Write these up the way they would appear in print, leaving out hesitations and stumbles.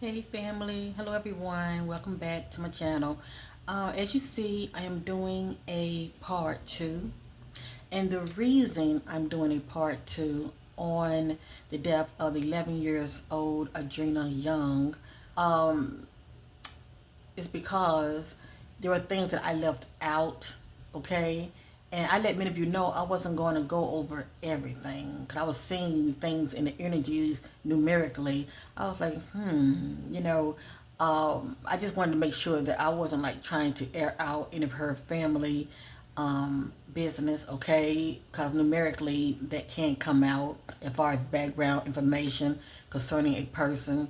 Hey family, hello everyone, welcome back to my channel. As you see, I am doing a part 2, and the reason I'm doing a part 2 on the death of 11 years old Adrinna Younge um, is because there are things that I left out, okay? And I let many of you know I wasn't going to go over everything because I was seeing things in the energies numerically. I was like, I just wanted to make sure that I wasn't like trying to air out any of her family business, okay? Because numerically that can come out as far as background information concerning a person.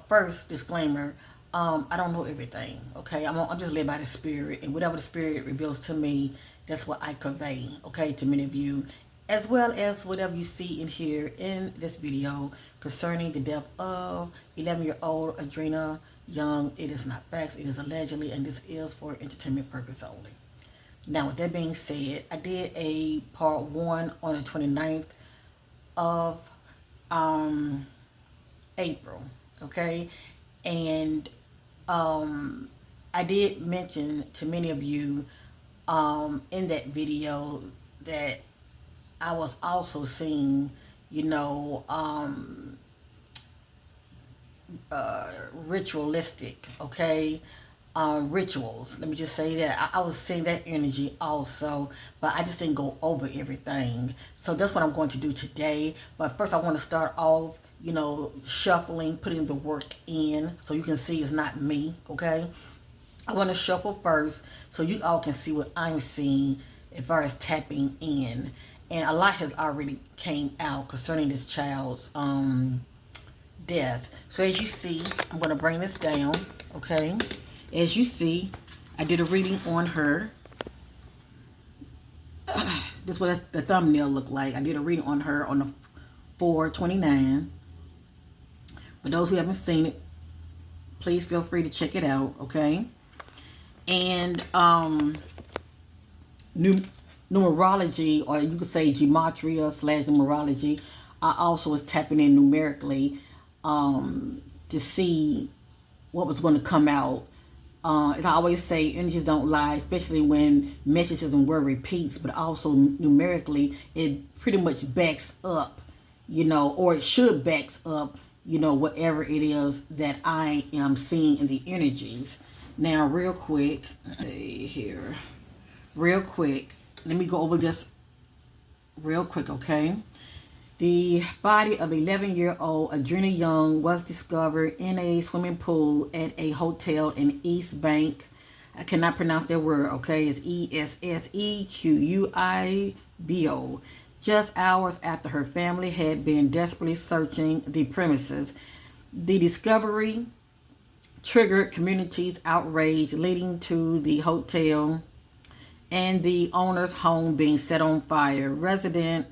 First disclaimer, I don't know everything, okay? I'm just led by the Spirit, and whatever the Spirit reveals to me, that's what I convey, okay, to many of you, as well as whatever you see and hear in this video concerning the death of 11-year-old Adrinna Younge. It is not facts, it is allegedly, and this is for entertainment purpose only. Now, with that being said, I did a part 1 on the 29th of April, okay? And I did mention to many of you in that video that I was also seeing, ritualistic, okay? Rituals. Let me just say that. I was seeing that energy also, but I just didn't go over everything. So that's what I'm going to do today. But first I want to start off, shuffling, putting the work in so you can see it's not me, okay? I want to shuffle first so you all can see what I'm seeing as far as tapping in. And a lot has already came out concerning this child's death. So as you see, I'm going to bring this down, okay? As you see, I did a reading on her. This is what the thumbnail looked like. I did a reading on her on the 4/29. For those who haven't seen it, please feel free to check it out, okay? And numerology, or you could say gematria / numerology, I also was tapping in numerically to see what was going to come out. As I always say, energies don't lie, especially when messages and word repeats, but also numerically, it pretty much backs up, or it should backs up, whatever it is that I am seeing in the energies. Now, real quick, let me go over this real quick, okay? The body of 11-year-old Adrinna Younge was discovered in a swimming pool at a hotel in East Bank. I cannot pronounce that word, okay? It's Essequibo. Just hours after her family had been desperately searching the premises. The discovery triggered community's outrage, leading to the hotel and the owner's home being set on fire. Residents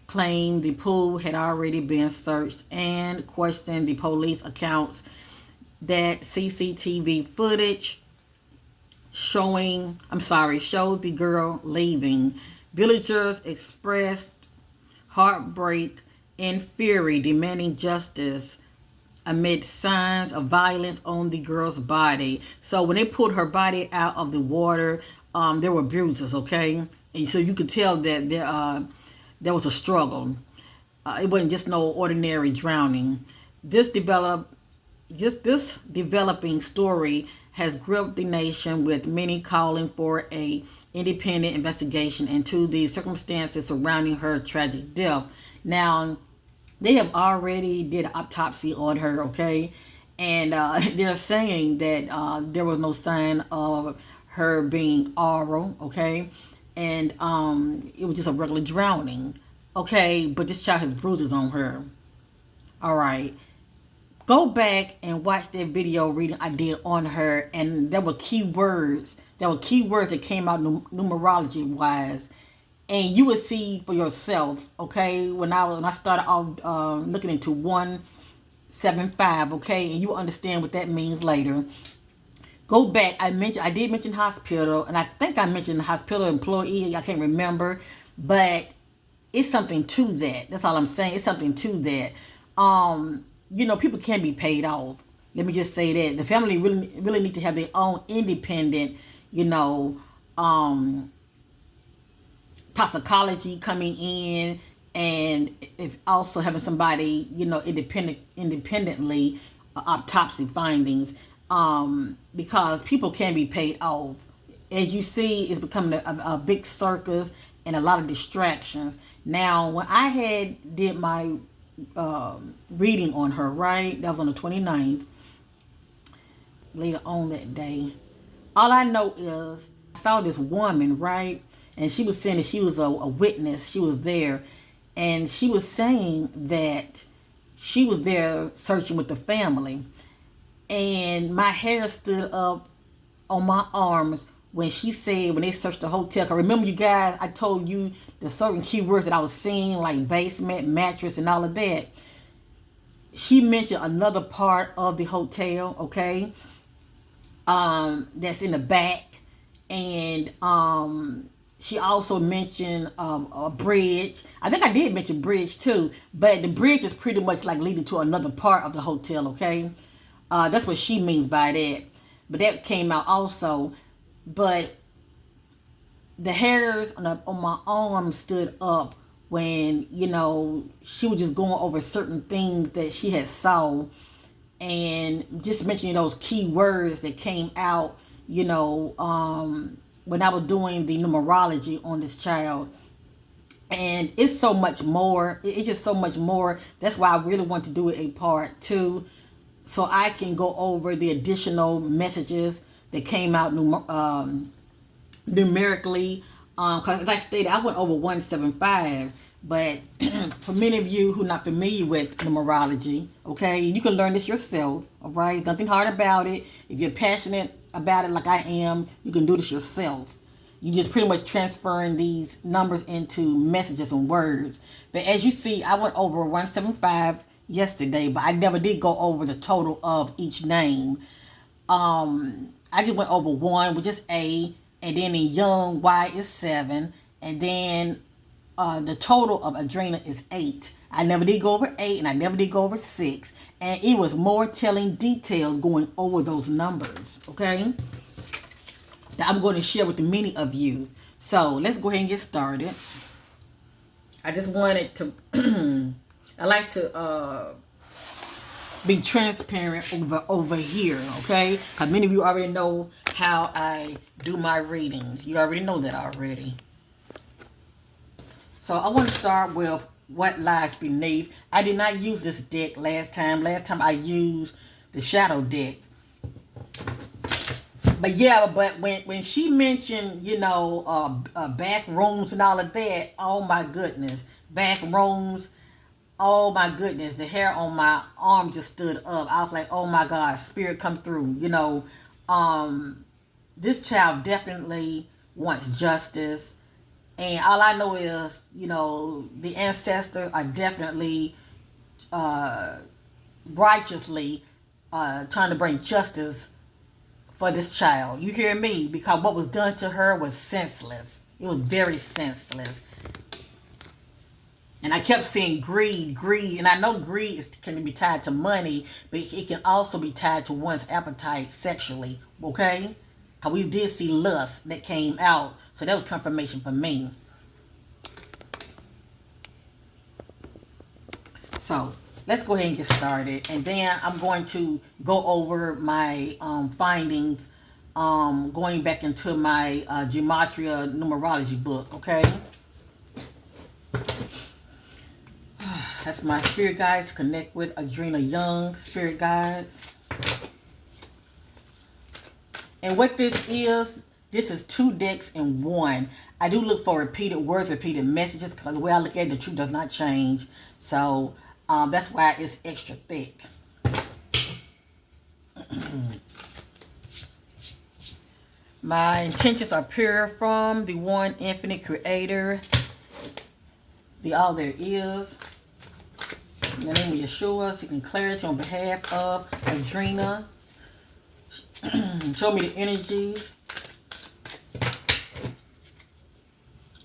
claimed the pool had already been searched and questioned the police accounts that CCTV footage showed the girl leaving. Villagers expressed heartbreak and fury, demanding justice amid signs of violence on the girl's body. So when they pulled her body out of the water, there were bruises, okay? And so you could tell that there was a struggle. It wasn't just no ordinary drowning. This developing story has gripped the nation, with many calling for a independent investigation into the circumstances surrounding her tragic death. Now, they have already did an autopsy on her, okay? And they're saying that there was no sign of her being oral, okay? And it was just a regular drowning, okay? But this child has bruises on her. All right. Go back and watch that video reading I did on her, and there were keywords. That came out numerology wise, and you would see for yourself. Okay, when I started off looking into 175, okay, and you will understand what that means later. Go back. I did mention hospital, and I think I mentioned hospital employee. I can't remember, but it's something to that. That's all I'm saying. It's something to that. people can be paid off. Let me just say that the family really need to have their own independent, you know, toxicology coming in, and if also having somebody, independently autopsy findings, because people can be paid off. As you see, it's becoming a big circus and a lot of distractions. Now, when I did my reading on her, right, that was on the 29th, later on that day, all I know is I saw this woman, right, and she was saying that she was a witness. She was there, and she was saying that she was there searching with the family, and my hair stood up on my arms when she said, when they searched the hotel. Cause remember, you guys, I told you the certain keywords that I was seeing, like basement, mattress, and all of that. She mentioned another part of the hotel, okay, that's in the back, and she also mentioned a bridge. I think I did mention bridge too, but the bridge is pretty much like leading to another part of the hotel, okay? That's what she means by that. But that came out also. But the hairs on my arm stood up when, she was just going over certain things that she had saw, and just mentioning those key words that came out, when I was doing the numerology on this child. And it's so much more. It's just so much more. That's why I really want to do it a part 2, so I can go over the additional messages that came out numerically. Because as I stated, I went over 175. But for many of you who are not familiar with numerology, okay, you can learn this yourself, all right? Nothing hard about it. If you're passionate about it like I am, you can do this yourself. You just pretty much transferring these numbers into messages and words. But as you see, I went over 175 yesterday, but I never did go over the total of each name. I just went over 1, which is A, and then in Young, Y is 7, and then the total of Adrinna is 8. I never did go over 8, and I never did go over 6. And it was more telling details going over those numbers, okay, that I'm going to share with many of you. So let's go ahead and get started. I just wanted to, I like to be transparent over here, okay? Because many of you already know how I do my readings. You already know that already. So I want to start with what lies beneath. I did not use this deck last time. Last time I used the shadow deck. But yeah, but when she mentioned, back rooms and all of that, oh my goodness. Back rooms, oh my goodness. The hair on my arm just stood up. I was like, oh my God, spirit come through. This child definitely wants justice. And all I know is, the ancestors are definitely righteously trying to bring justice for this child. You hear me? Because what was done to her was senseless. It was very senseless. And I kept seeing greed. And I know greed can be tied to money, but it can also be tied to one's appetite sexually. Okay? Because we did see lust that came out. So that was confirmation for me. So let's go ahead and get started. And then I'm going to go over my findings, going back into my Gematria Numerology book, okay? That's my spirit guides. Connect with Adrinna Younge, spirit guides. And what this is 2 decks in 1. I do look for repeated words, repeated messages, because the way I look at it, the truth does not change. So that's why it's extra thick. My intentions are pure from the one infinite creator, the all there is. In the name of Yeshua, seeking clarity on behalf of Adrinna. Show me the energies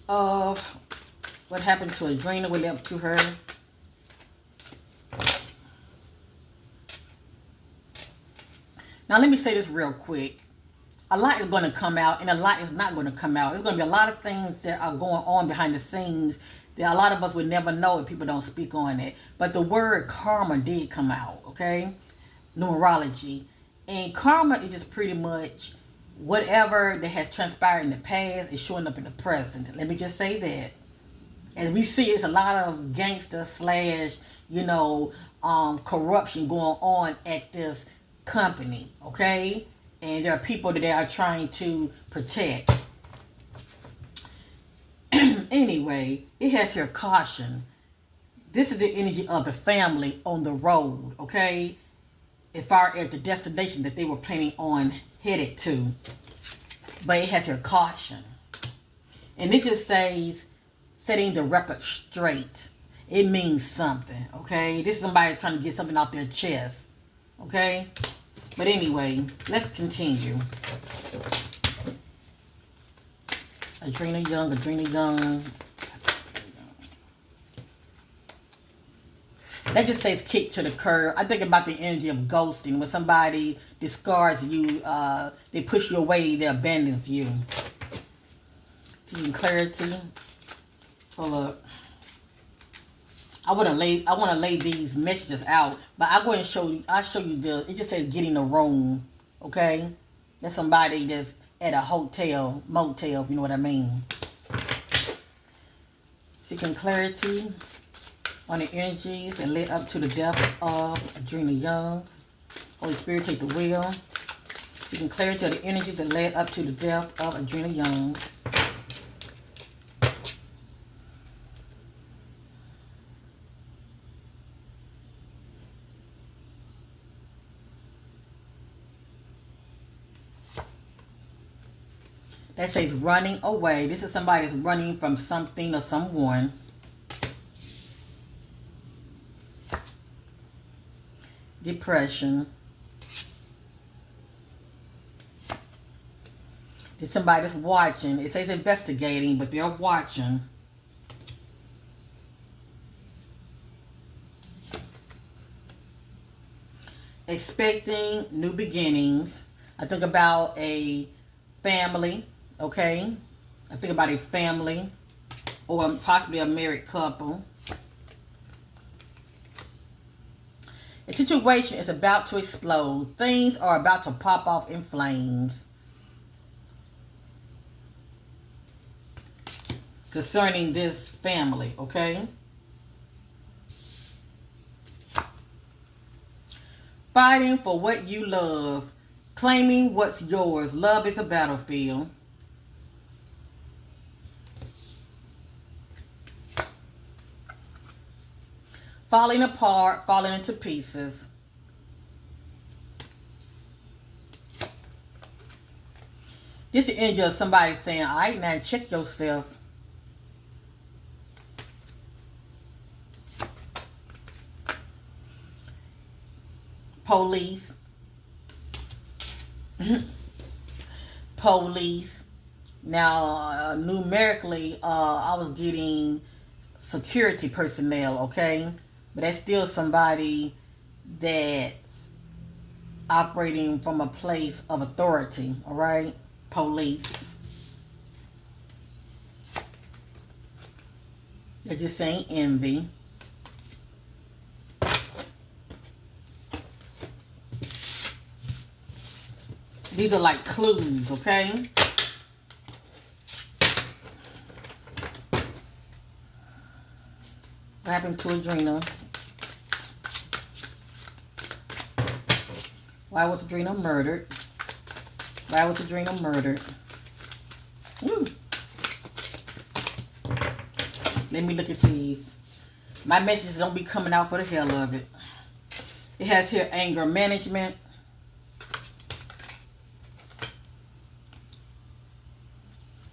of what happened to Adrinna, what led up to her. Now, let me say this real quick. A lot is going to come out and a lot is not going to come out. There's going to be a lot of things that are going on behind the scenes that a lot of us would never know if people don't speak on it. But the word karma did come out, okay? Numerology. And karma is just pretty much whatever that has transpired in the past is showing up in the present. Let me just say that. As we see, it's a lot of gangster slash, corruption going on at this company, okay? And there are people that they are trying to protect. Anyway, it has here caution. This is the energy of the family on the road, okay? As far as the destination that they were planning on headed to. But it has here caution. And it just says setting the record straight. It means something, okay? This is somebody trying to get something off their chest, okay? But anyway, let's continue. Adrinna Younge. That just says kick to the curb. I think about the energy of ghosting. When somebody discards you, they push you away, they abandon you. Seeking clarity. Hold up. I want to lay these messages out, but I'll go ahead and show you. I'll show you it just says get in the room, okay? That's somebody that's at a hotel, motel, if you know what I mean. Seeking clarity on the energies that led up to the death of Adrinna Younge. Holy Spirit, take the wheel. Seeking clarity on the energies that led up to the death of Adrinna Younge. That says running away. This is somebody that's running from something or someone. Depression. It's somebody that's watching. It says investigating, but they're watching. Expecting new beginnings. I think about a family. Okay, I think about a family or possibly a married couple. A situation is about to explode. Things are about to pop off in flames. Concerning this family, okay? Fighting for what you love. Claiming what's yours. Love is a battlefield. Falling apart, falling into pieces. This is the energy of somebody saying, all right, now check yourself. Police. Police. Now, numerically, I was getting security personnel, okay? But that's still somebody that's operating from a place of authority, all right? Police. They're just saying envy. These are like clues, okay? What happened to Adrinna? Why was Adrinna murdered? Why was Adrinna murdered? Woo. Let me look at these. My messages don't be coming out for the hell of it. It has here anger management.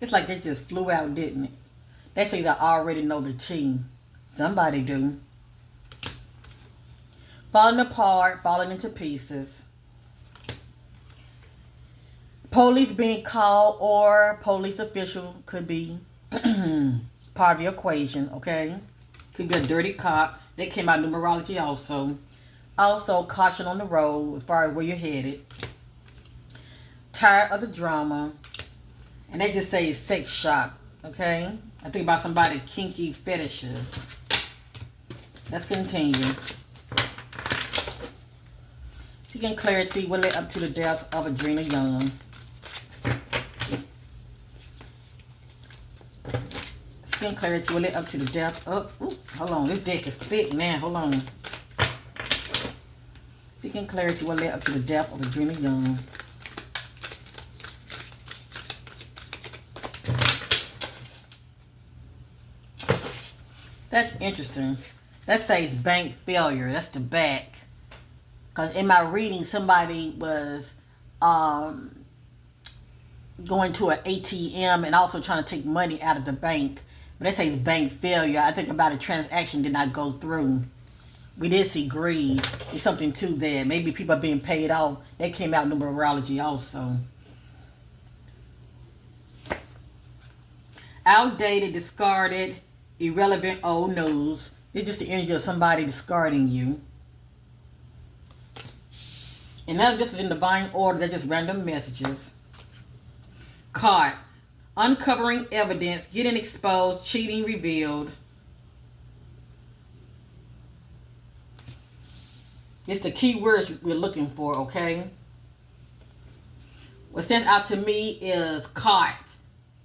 It's like they just flew out, didn't it? They say they already know the team. Somebody do. Falling apart, falling into pieces. Police being called or police official could be part of the equation, okay? Could be a dirty cop. That came out numerology also. Also, caution on the road as far as where you're headed. tired of the drama. And they just say sex shop, okay? I think about somebody kinky fetishes. Let's continue. Seeking clarity will lead up to the death of Adrinna Younge. Seeking clarity will lead up to the death of... Ooh, hold on, this deck is thick, man. Hold on. Seeking clarity will lead up to the death of Adrinna Younge. That's interesting. That says bank failure. That's the back. Because in my reading, somebody was going to an ATM and also trying to take money out of the bank. But that says bank failure. I think about a transaction did not go through. We did see greed. There's something to that. Maybe people are being paid off. That came out in numerology also. Outdated, discarded, irrelevant, old news. It's just the energy of somebody discarding you. And none of this is in divine order. They're just random messages. Caught. Uncovering evidence. Getting exposed. Cheating revealed. It's the key words we're looking for, okay? What stands out to me is caught.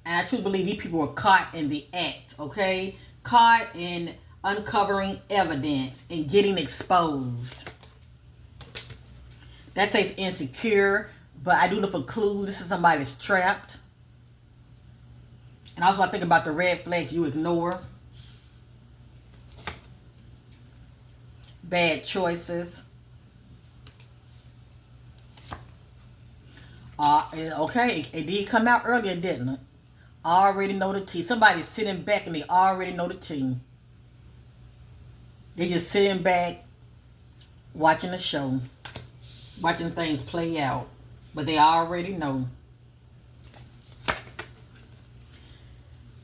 And I truly believe these people were caught in the act, okay? Caught in uncovering evidence and getting exposed. That says insecure, but I do look for clues. This is somebody that's trapped. And also I think about the red flags you ignore. Bad choices. Okay, it did come out earlier, didn't it? Already know the tea. Somebody's sitting back and they already know the tea. They just sitting back, watching the show, watching things play out, but they already know.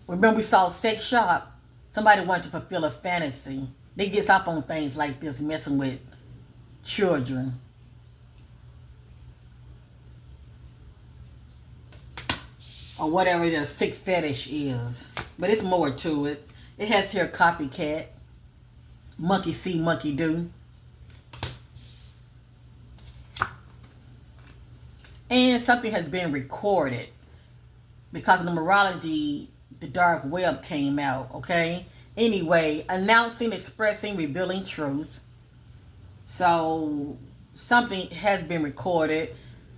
Remember we saw sex shop. Somebody wanted to fulfill a fantasy. They get off on things like this, messing with children. Or whatever the sick fetish is. But it's more to it. It has here copycat. Monkey see, monkey do. And something has been recorded. Because of numerology, the dark web came out, okay? Anyway, announcing, expressing, revealing truth. So, something has been recorded.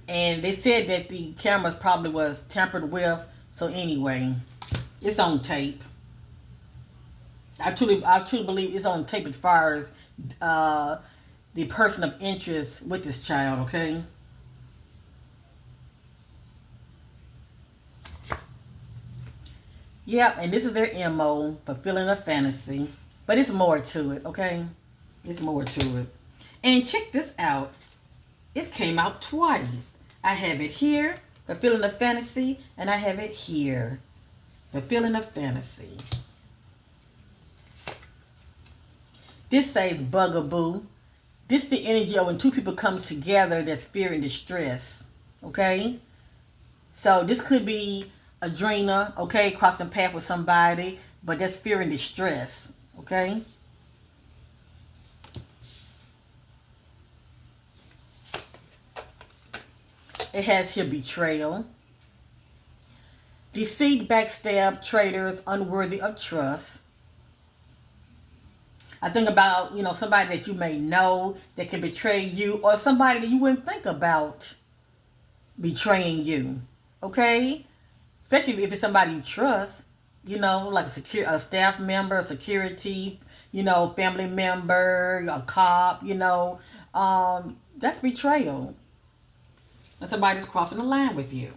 And they said that the cameras probably was tampered with. So anyway, it's on tape. I truly believe it's on tape as far as the person of interest with this child, okay? Yep, and this is their MO, fulfilling a fantasy. But it's more to it, okay? It's more to it. And check this out. It came out twice. I have it here, fulfilling a fantasy, and I have it here, fulfilling a fantasy. This says bugaboo. This is the energy of when two people comes together that's fear and distress, okay? So this could be Adrinna, okay, crossing path with somebody, but that's fear and distress, okay? It has here betrayal, deceit, backstab, traitors, unworthy of trust. I think about, somebody that you may know that can betray you, or somebody that you wouldn't think about betraying you, okay? Especially if it's somebody you trust, like a staff member, a security, family member, a cop, that's betrayal. And somebody's crossing the line with you.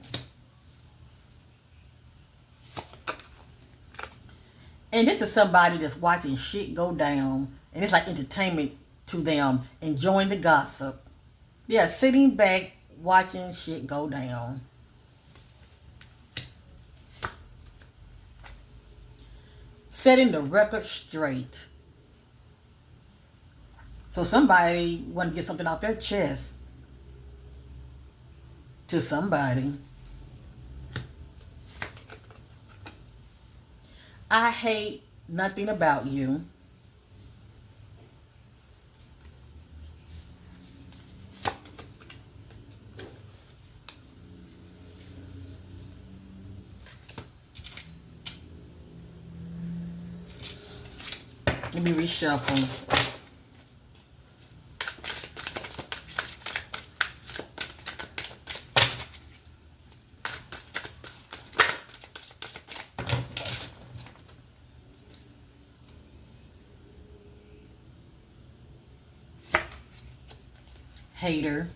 And this is somebody that's watching shit go down. And it's like entertainment to them. Enjoying the gossip. Yeah, sitting back, watching shit go down. Setting the record straight. So somebody want to get something off their chest. to somebody. I hate nothing about you. Let me reshuffle. Hater.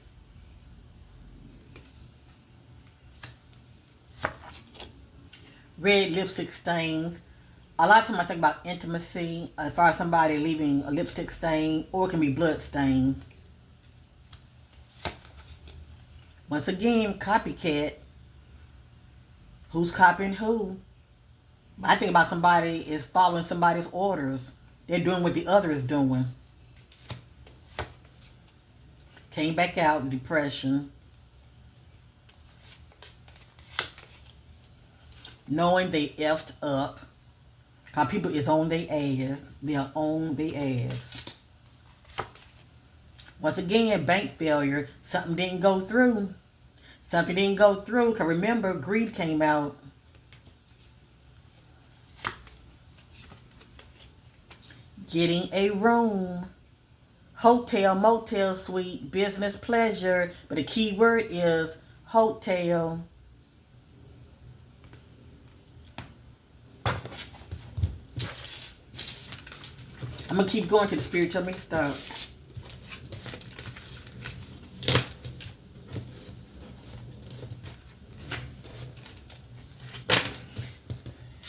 Red lipstick stains. A lot of times I think about intimacy as far as somebody leaving a lipstick stain, or it can be blood stain. Once again, copycat. Who's copying who? I think about somebody is following somebody's orders. They're doing what the other is doing. Came back out in depression. Knowing they effed up. Because people is on their ass. They are on their ass. Once again, bank failure. Something didn't go through. Something didn't go through. Because remember, greed came out. Getting a room. Hotel, motel, suite, business, pleasure. But the key word is hotel. I'm going to keep going to the spirit. Tell me to stop.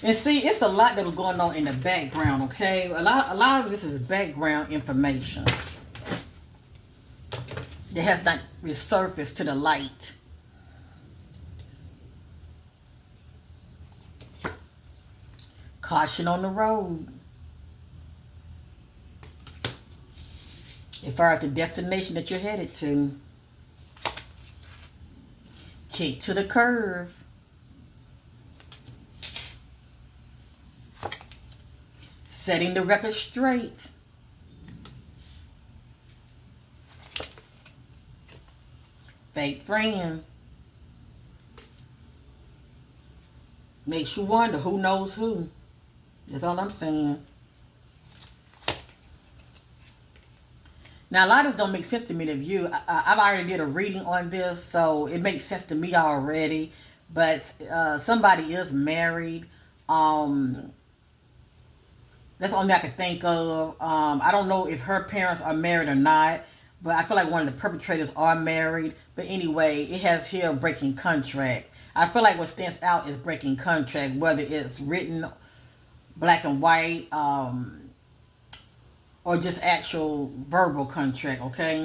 And see, it's a lot that was going on in the background, okay? A lot of this is background information that has not resurfaced to the light. Caution on the road. As far as the destination that you're headed to. Kick to the curve. Setting the record straight. Fake friend. Makes you wonder who knows who. That's all I'm saying. Now, a lot of this don't make sense to me to you. I've already did a reading on this, so it makes sense to me already. But somebody is married. That's the only I can think of. I don't know if her parents are married or not, but I feel like one of the perpetrators are married. But anyway, it has here breaking contract. I feel like what stands out is breaking contract, whether it's written black and white, or just actual verbal contract, okay?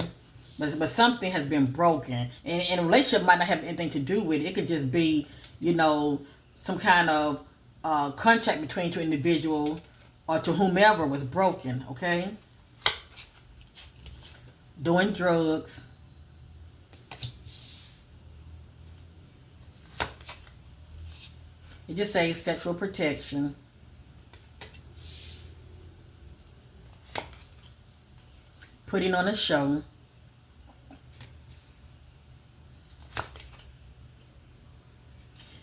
But something has been broken. And a relationship might not have anything to do with it. It could just be, you know, some kind of contract between two individuals or to whomever was broken, okay? Doing drugs. It just says sexual protection. Putting on a show.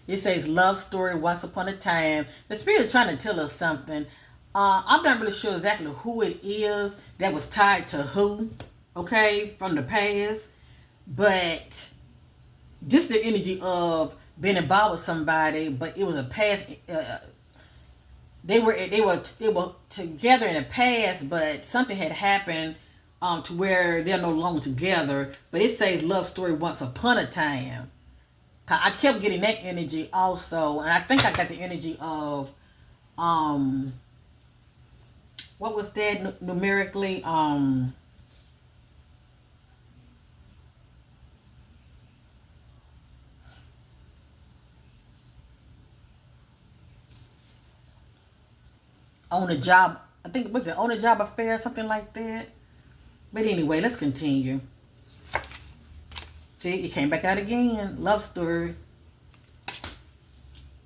It says love story once upon a time. The spirit is trying to tell us something. I'm not really sure exactly who it is that was tied to who, okay, from the past. But this is the energy of being involved with somebody, but it was a past. They were together in the past, but something had happened to where they're no longer together. But it says love story once upon a time. I kept getting that energy also, and I think I got the energy of what was that numerically? On the job, I think, was it on the job affair, something like that? But anyway, let's continue. See, it came back out again. Love story.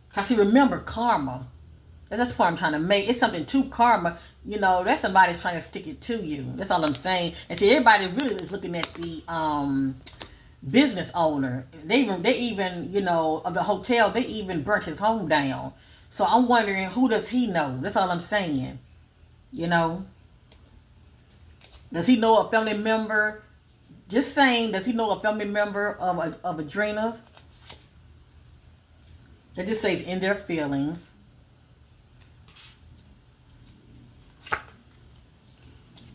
Because see, remember karma. That's the point I'm trying to make. It's something to karma. You know, that's somebody trying to stick it to you. That's all I'm saying. And see, everybody really is looking at the business owner. They even, you know, of the hotel, they even burnt his home down. So I'm wondering, who does he know? That's all I'm saying. You know? Does he know a family member? Just saying, does he know a family member of Adrinna's? That just says in their feelings.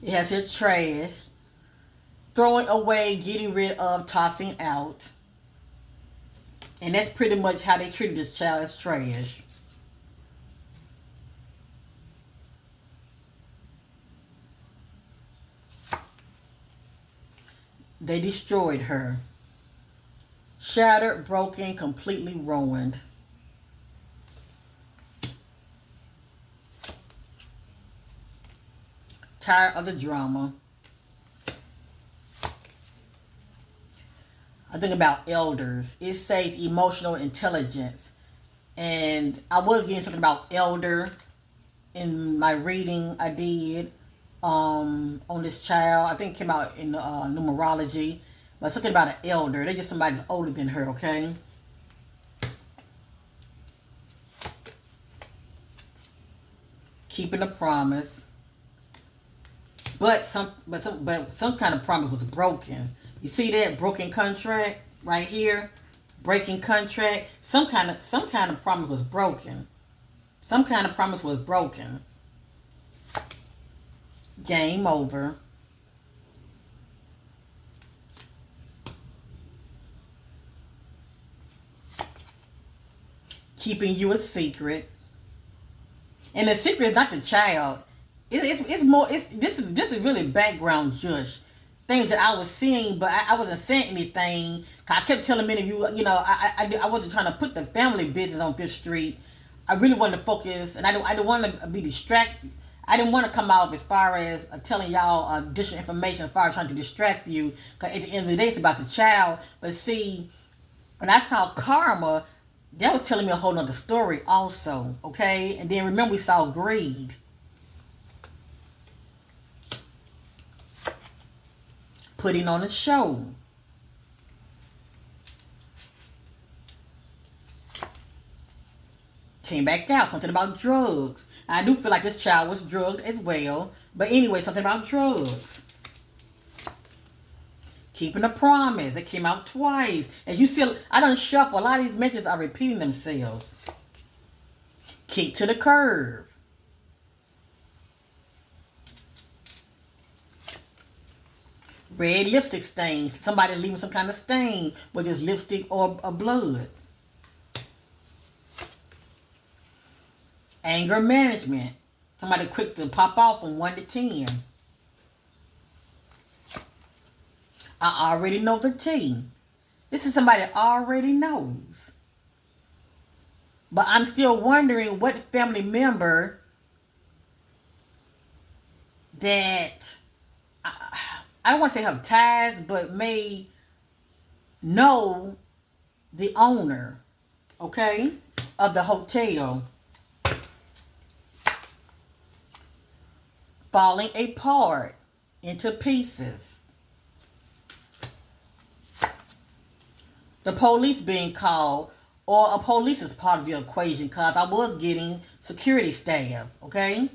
It has here trash. Throwing away, getting rid of, tossing out. And that's pretty much how they treated this child, as trash. They destroyed her. Shattered, broken, completely ruined. Tired of the drama. I think about elders. It says emotional intelligence. And I was getting something about elder in my reading I did on this child. I think it came out in Numerology. But something about an elder. They're just somebody that's older than her, okay? Keeping a promise. But some kind of promise was broken. You see that broken contract right here? Breaking contract. Some kind of promise was broken. Some kind of promise was broken. Game over. Keeping you a secret. And the secret is not the child. It's more. This is really background judge. Things that I was seeing, but I wasn't saying anything. I kept telling many of you, you know, I wasn't trying to put the family business on Fifth Street. I really wanted to focus, and I didn't want to be distracted. I didn't want to come out as far as telling y'all additional information as far as trying to distract you. Because at the end of the day, it's about the child. But see, when I saw karma, that was telling me a whole nother story also, okay? And then remember, we saw greed. Putting on a show. Came back out. Something about drugs. I do feel like this child was drugged as well. But anyway, something about drugs. Keeping a promise. It came out twice. As you see, I done shuffle. A lot of these mentions are repeating themselves. Kick to the curb. Red lipstick stains. Somebody leaving some kind of stain, whether it's lipstick or blood. Anger management. Somebody quick to pop off from 1 to 10. I already know the tea. This is somebody that already knows. But I'm still wondering what family member that I don't want to say have ties, but may know the owner, okay, of the hotel. Falling apart into pieces. The police being called, or a police is part of the equation, because I was getting security staff, okay? And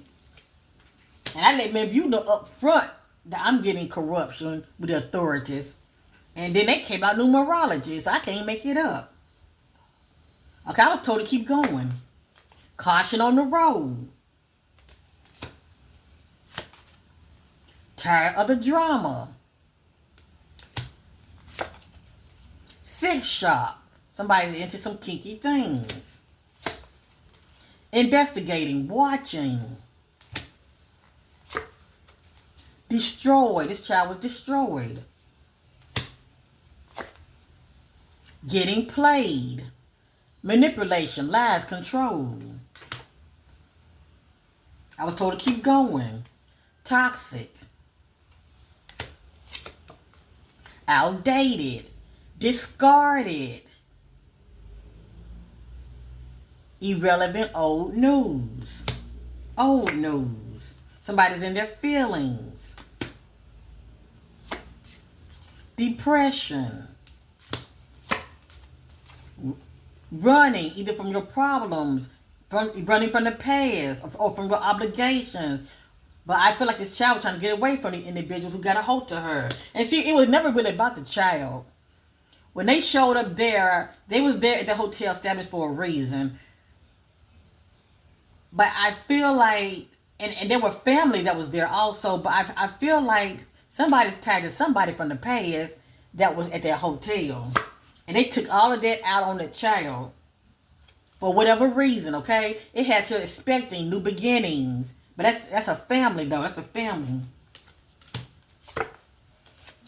I let many of you know up front that I'm getting corruption with the authorities. And then they came out numerology, so I can't make it up. Okay, I was told to keep going. Caution on the road. Tired of the drama. Sex shop. Somebody's into some kinky things. Investigating. Watching. Destroyed. This child was destroyed. Getting played. Manipulation. Lies. Control. I was told to keep going. Toxic. Outdated. discarded irrelevant old news. Old news. Somebody's in their feelings. Depression. Running either from your problems, running from the past, or from your obligations. But I feel like this child was trying to get away from the individuals who got a hold to her. And see, it was never really about the child. When they showed up there, they was there at the hotel established for a reason. But I feel like, and there were family that was there also, but I feel like somebody's tied to somebody from the past that was at that hotel. And they took all of that out on the child. For whatever reason, okay? It has her expecting new beginnings. But that's a family, though. That's a family.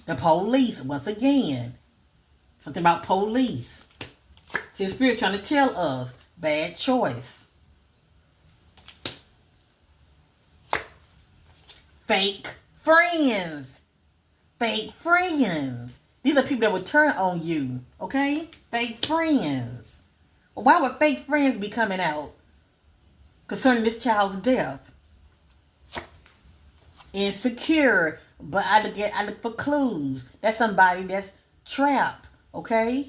The police, once again. Something about police. See, the Spirit trying to tell us, bad choice. Fake friends. Fake friends. These are people that would turn on you, okay? Fake friends. Why would fake friends be coming out concerning this child's death? Insecure, but I look for clues. That's somebody that's trapped, okay?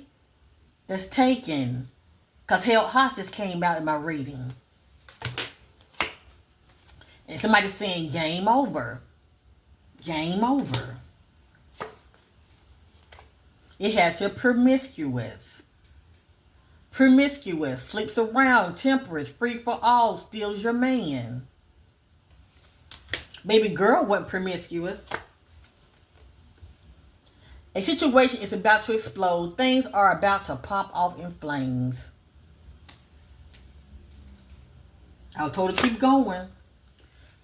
That's taken. Because held hostage came out in my reading. And somebody's saying game over. Game over. It has her promiscuous. Promiscuous, sleeps around, temperate, free for all, steals your man. Baby girl wasn't promiscuous. A situation is about to explode. Things are about to pop off in flames. I was told to keep going.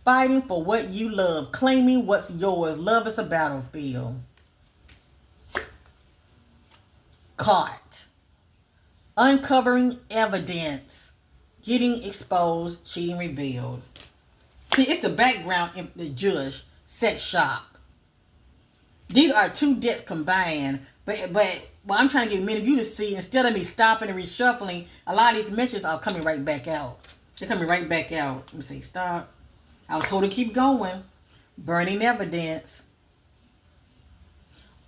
Fighting for what you love. Claiming what's yours. Love is a battlefield. Caught. Uncovering evidence. Getting exposed. Cheating revealed. See, it's the background in the judge sex shop. These are two debts combined. But what I'm trying to get many of you to see, instead of me stopping and reshuffling, a lot of these mentions are coming right back out. They're coming right back out. Let me see. Stop. I was told to keep going. Burning evidence.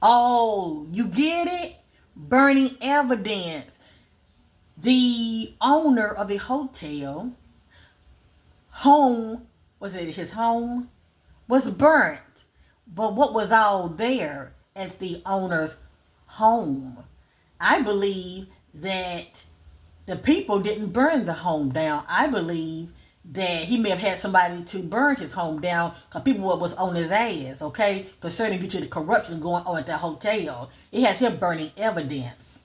Oh, you get it? Burning evidence. The owner of the hotel home, was it his home, was burnt. But what was all there at the owner's home? I believe that the people didn't burn the home down. I believe that he may have had somebody to burn his home down because people was on his ass, okay? Concerning due to the corruption going on at that hotel. It has him burning evidence.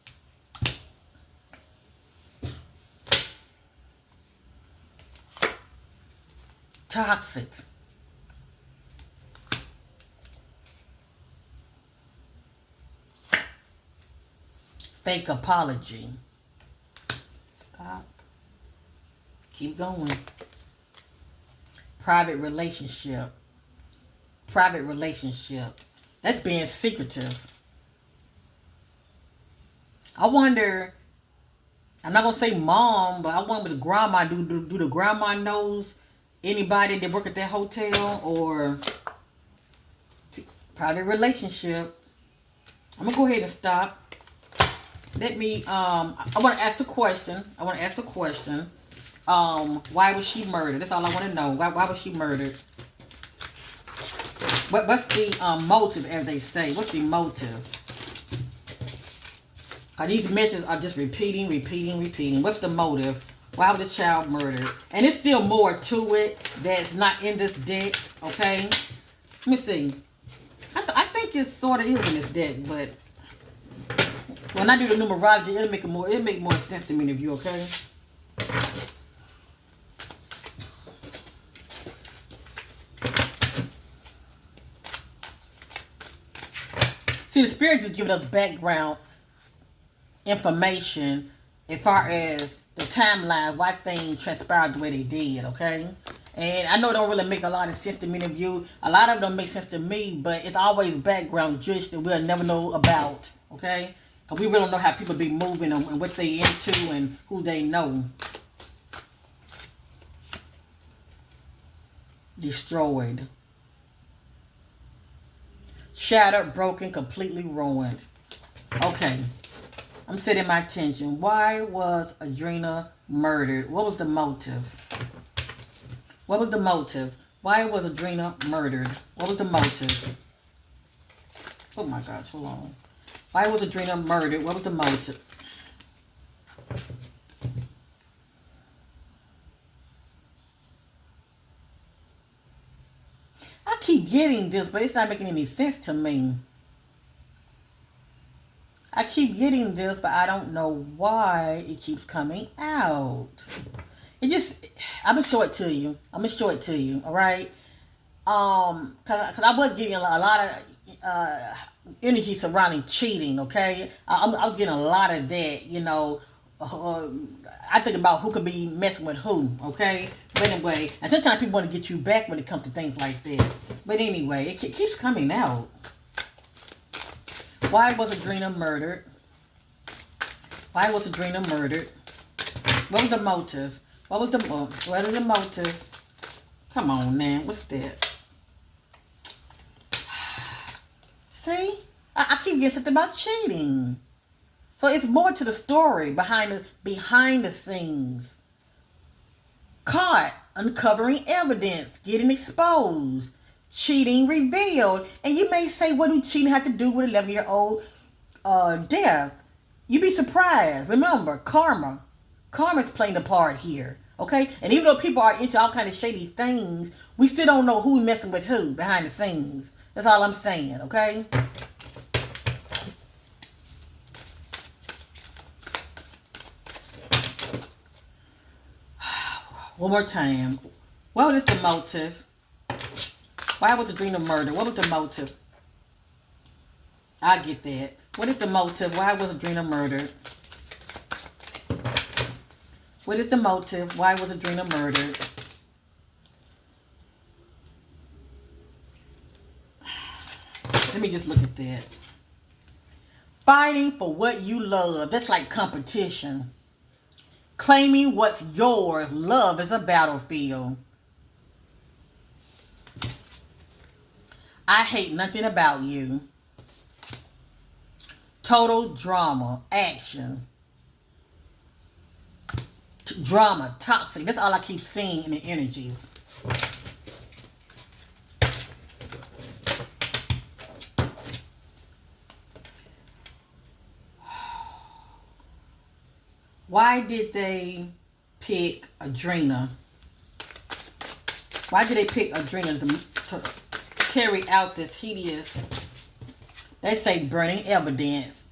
Toxic. Fake apology. Stop. Keep going. Private relationship. Private relationship. That's being secretive. I wonder, I'm not going to say mom, but I wonder the grandma, do the grandma knows anybody that work at that hotel? Or private relationship. I'm going to go ahead and stop. Let me, I want to ask the question. Why was she murdered? That's all I want to know. Why was she murdered? What's the motive, as they say? What's the motive? These mentions are just repeating. What's the motive? Why was the child murdered? And there's still more to it that's not in this deck, okay? Let me see. I think it sort of is in this deck, but when I do the numerology, it'll make more sense to many of you, okay? See, the Spirit just giving us background information as far as the timeline, why things transpired the way they did, okay? And I know it don't really make a lot of sense to many of you. A lot of it don't make sense to me, but it's always background just that we'll never know about, okay? Because we really don't know how people be moving and what they into and who they know. Destroyed. Shattered, broken, completely ruined. Okay. I'm setting my attention. Why was Adrinna murdered? What was the motive? What was the motive? Why was Adrinna murdered? What was the motive? Oh my gosh, hold on. Why was Adrinna murdered? What was the motive? I keep getting this, but it's not making any sense to me. I keep getting this, but I don't know why it keeps coming out. It just, I'm gonna show it to you. All right. Cause I was getting a lot of energy surrounding cheating. Okay, I was getting a lot of that. You know, I think about who could be messing with who. Okay, but anyway, and sometimes people want to get you back when it comes to things like that. But anyway, it keeps coming out. Why was Adrinna murdered? Why was Adrinna murdered? What was the motive? What was the motive? Come on, man. What's that? See? I keep getting something about cheating. So it's more to the story behind the scenes. Caught, uncovering evidence, getting exposed, cheating revealed. And you may say, what do cheating have to do with 11-year-old death? You'd be surprised. Remember, karma. Karma's playing a part here. Okay? And even though people are into all kind of shady things, we still don't know who's messing with who behind the scenes. That's all I'm saying, okay? One more time. What was the motive? Why was Adrinna murdered? What was the motive? I get that. What is the motive? Why was Adrinna murdered? What is the motive? Why was Adrinna murdered? Let me just look at that. Fighting for what you love. That's like competition. Claiming what's yours. Love is a battlefield. I hate nothing about you. Total drama. Action. Drama. Toxic. That's all I keep seeing in the energies. Why did they pick Adrinna? Why did they pick Adrinna to carry out this hideous, they say, burning evidence?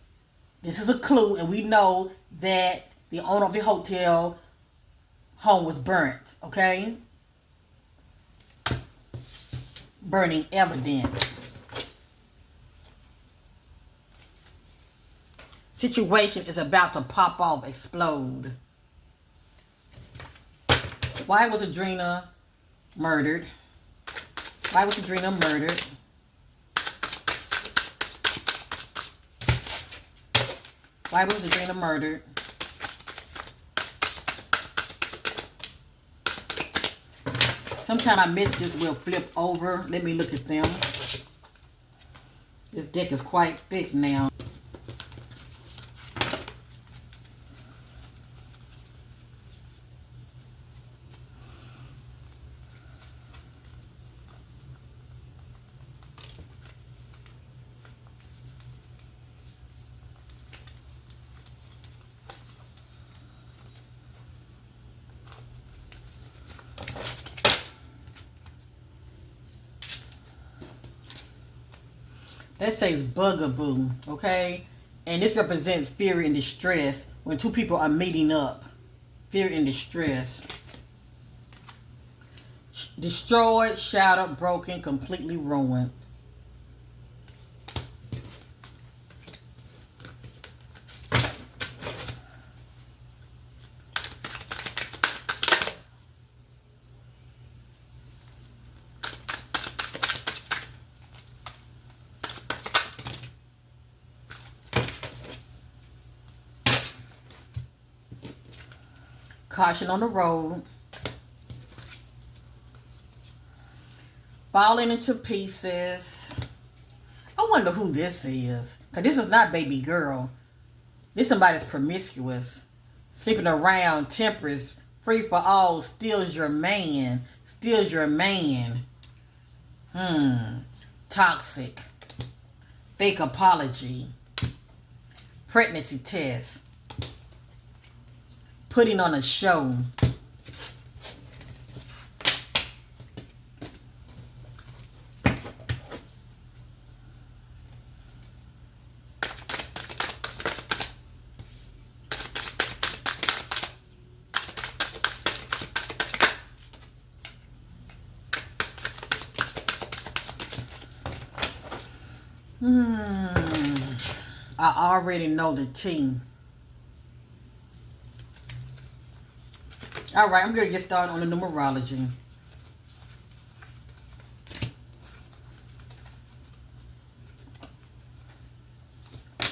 This is a clue, and we know that the owner of the hotel home was burnt, okay? Burning evidence. Situation is about to pop off, explode. Why was Adrinna murdered? Why was Adrinna murdered? Why was Adrinna murdered? Sometimes my messages will flip over. Let me look at them. This deck is quite thick now. That says bugaboo, okay? And this represents fear and distress when two people are meeting up. Fear and distress. Destroyed, shattered, broken, completely ruined. Caution on the road. Falling into pieces. I wonder who this is. Because this is not baby girl. This somebody's promiscuous. Sleeping around, temperance, free for all, steals your man. Steals your man. Toxic. Fake apology. Pregnancy test. Putting on a show. I already know the team. All right, I'm going to get started on the numerology.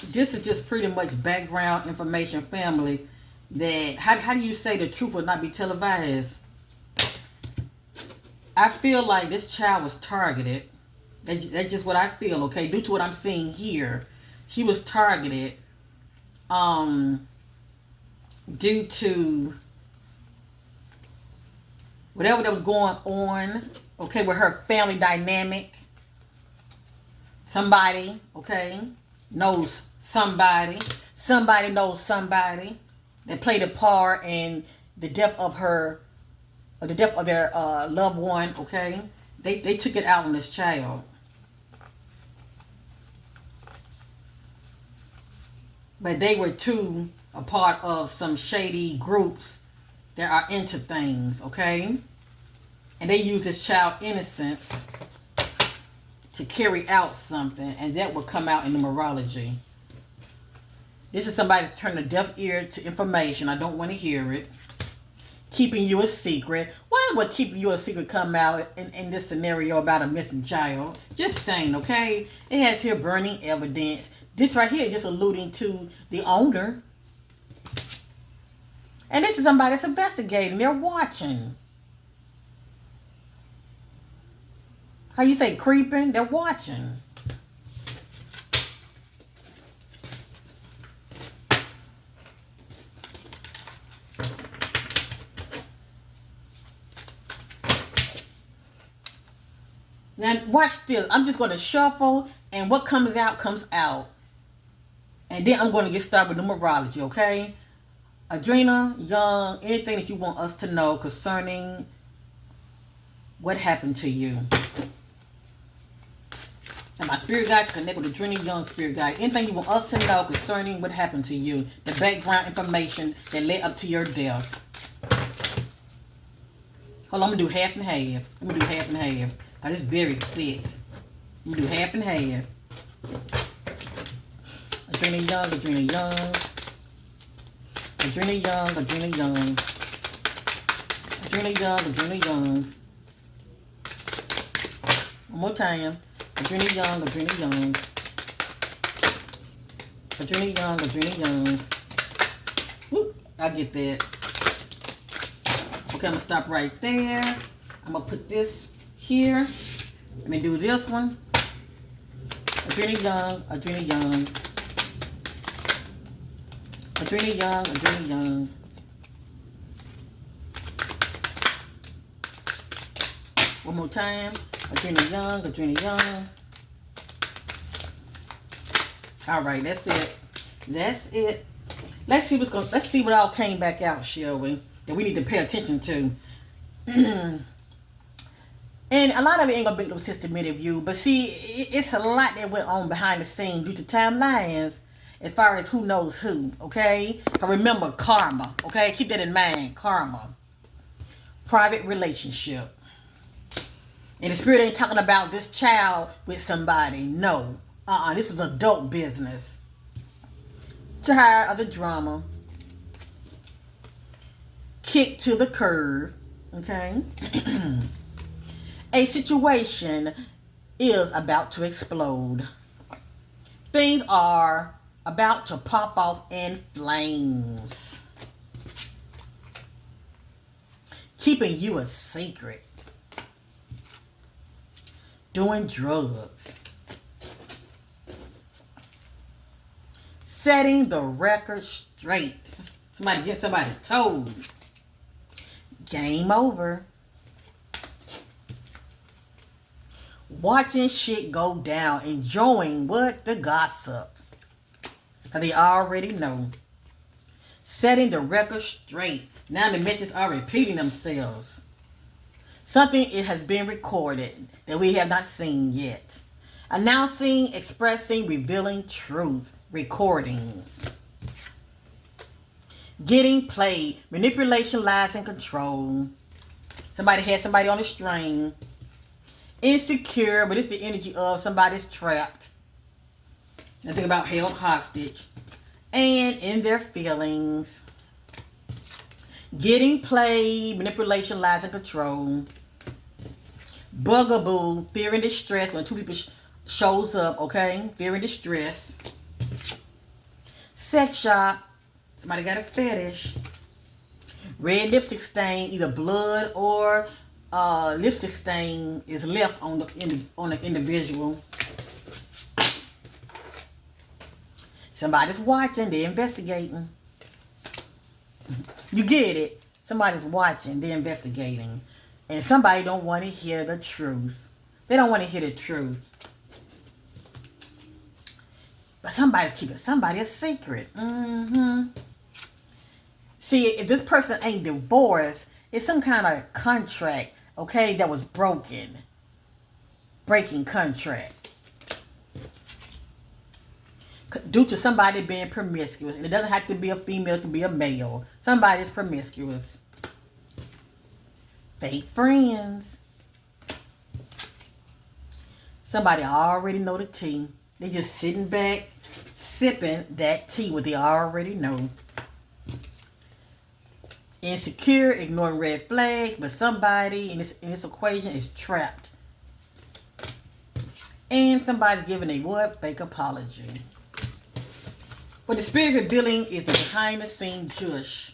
This is just pretty much background information, family. That how do you say the truth will not be televised? I feel like this child was targeted. That's just what I feel, okay? Due to what I'm seeing here. She was targeted due to whatever that was going on, okay, with her family dynamic. Somebody, okay, knows somebody. Somebody knows somebody that played a part in the death of her, or the death of their loved one, okay? They took it out on this child. But they were too a part of some shady groups that are into things, okay? And they use this child innocence to carry out something, and that will come out in numerology. This is somebody to turn a deaf ear to information. I don't want to hear it. Keeping you a secret. Why would keeping you a secret come out in this scenario about a missing child? Just saying, okay? It has here burning evidence. This right here is just alluding to the owner. And this is somebody that's investigating. They're watching. How you say creeping? They're watching. Now watch this. I'm just going to shuffle, and what comes out comes out. And then I'm going to get started with numerology, okay? Adrinna Younge, anything that you want us to know concerning what happened to you. And my spirit guide to connect with Adrinna Younge spirit guide. Anything you want us to know concerning what happened to you. The background information that led up to your death. Hold on, I'm going to do half and half. I'm going to do half and half. Because it's very thick. I'm going to do half and half. Adrinna Younge, Adrinna Younge. Adrinna Younge, Adrinna Younge. Adrinna Younge, Adrinna Younge. One more time. Adrinna Younge, Adrinna Younge. Adrinna Younge, Adrinna Younge. Whoop, I get that. Okay, I'm going to stop right there. I'm going to put this here. Let me do this one. Adrinna Younge, Adrinna Younge. Adrinna Younge, Adrinna Younge. One more time. Adrinna Younge, Adrinna Younge. All right, that's it. That's it. Let's see what all came back out, shall we? That we need to pay attention to. And a lot of it ain't gonna make no sense to many of you, but see, it's a lot that went on behind the scenes due to timelines. As far as who knows who, okay? But remember, karma, okay? Keep that in mind, karma. Private relationship. And the spirit ain't talking about this child with somebody. No. This is adult business. Tired of the drama. Kick to the curb, okay? A situation is about to explode. Things are about to pop off in flames. keeping you a secret, doing drugs, setting the record straight. Somebody get somebody told. Game over. Watching shit go down, enjoying what? The gossip. Because they already know. Setting the record straight. Now the messages are repeating themselves. Something it has been recorded that we have not seen yet. Announcing, expressing, revealing truth. Recordings. Getting played. Manipulation, lies, and control. Somebody had somebody on the string. Insecure, but it's the energy of somebody's trapped. I think about held hostage. And in their feelings. Getting played. Manipulation, lies, and control. Bugaboo. Fear and distress. When two people shows up, okay? Fear and distress. Sex shop. Somebody got a fetish. Red lipstick stain. Either blood or lipstick stain is left on the individual. Somebody's watching. They're investigating. You get it? Somebody's watching. They're investigating. And somebody don't want to hear the truth. They don't want to hear the truth. But somebody's keeping somebody a secret. See, if this person ain't divorced, it's some kind of contract, okay, that was broken. Breaking contract. Due to somebody being promiscuous. And it doesn't have to be a female, it can be a male. Somebody's promiscuous. Fake friends. Somebody already know the tea. They just sitting back, sipping that tea, what they already know. Insecure, ignoring red flags, but somebody in this equation is trapped. And somebody's giving a what? Fake apology. But the spirit revealing is the behind the scenes jush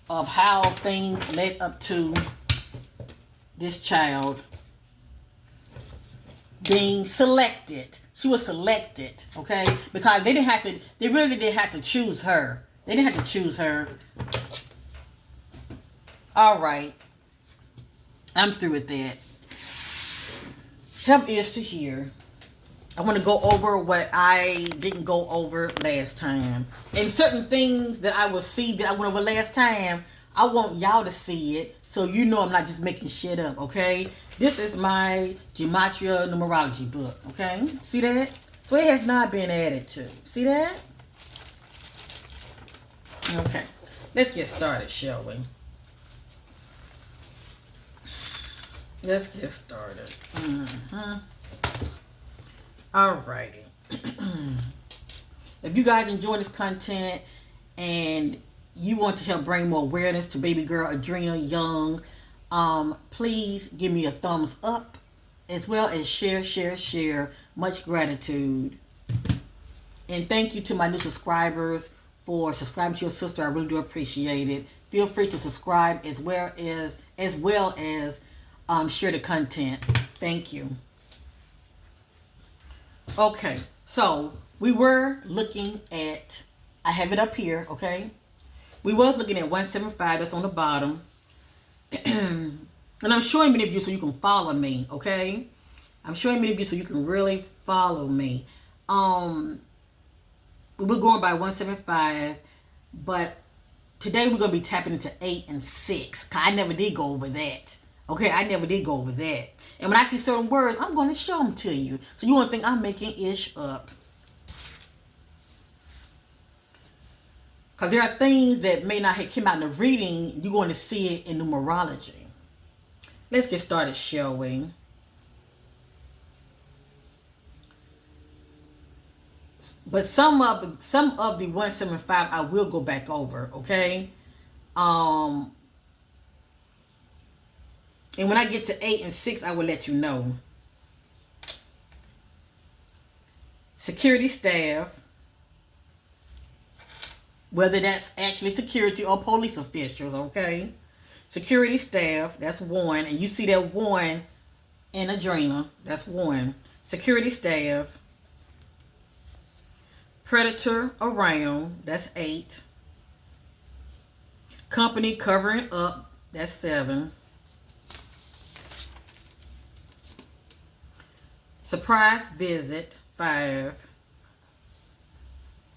of how things led up to this child being selected. She was selected, okay? Because they really didn't have to choose her. They didn't have to choose her. All right. I'm through with that. Have ears to hear. I want to go over what I didn't go over last time. And certain things that I will see that I went over last time, I want y'all to see it so you know I'm not just making shit up, okay? This is my Gematria Numerology book, okay? See that? So it has not been added to. See that? Okay. Let's get started, shall we? Let's get started. Alrighty. If you guys enjoy this content and you want to help bring more awareness to baby girl Adrinna Younge, please give me a thumbs up as well as share. Much gratitude. And thank you to my new subscribers for subscribing to your sister. I really do appreciate it. Feel free to subscribe as well as share the content. Thank you. Okay, so we were looking at, I have it up here, okay? We was looking at 175, that's on the bottom. And I'm showing many of you so you can follow me, okay? I'm showing many of you so you can really follow me. We're going by 175, but today we're going to be tapping into 8 and 6. Cause I never did go over that. Okay, I never did go over that. And when I see certain words, I'm going to show them to you. So you won't think I'm making ish up. Because there are things that may not have come out in the reading. You're going to see it in numerology. Let's get started, shall we? But some of the 175 I will go back over, okay? And when I get to 8 and 6, I will let you know. Security staff. Whether that's actually security or police officials, okay? Security staff, that's 1. And you see that 1 in Adrinna, that's 1. Security staff. Predator around, that's 8. Company covering up, that's 7. Surprise visit, 5.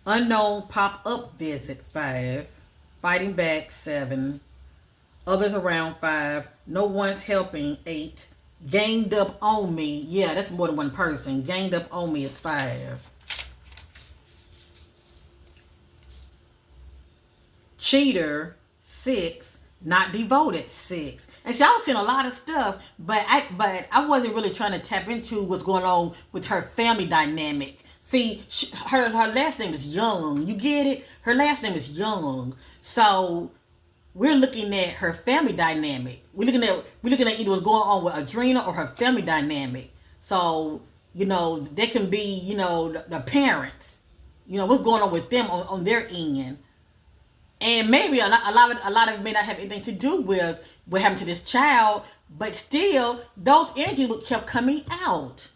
Unknown pop-up visit, 5. Fighting back, 7. Others around, 5. No one's helping, 8. Ganged up on me, yeah, that's more than one person. Ganged up on me is 5. Cheater, 6. Not devoted, 6. And see, I was seeing a lot of stuff, but I wasn't really trying to tap into what's going on with her family dynamic. See, her last name is Young. You get it? Her last name is Young. So we're looking at her family dynamic. We're looking at either what's going on with Adrinna or her family dynamic. So, there can be, the parents, what's going on with them on their end. And maybe a lot of it may not have anything to do with what happened to this child, but still, those energies kept coming out.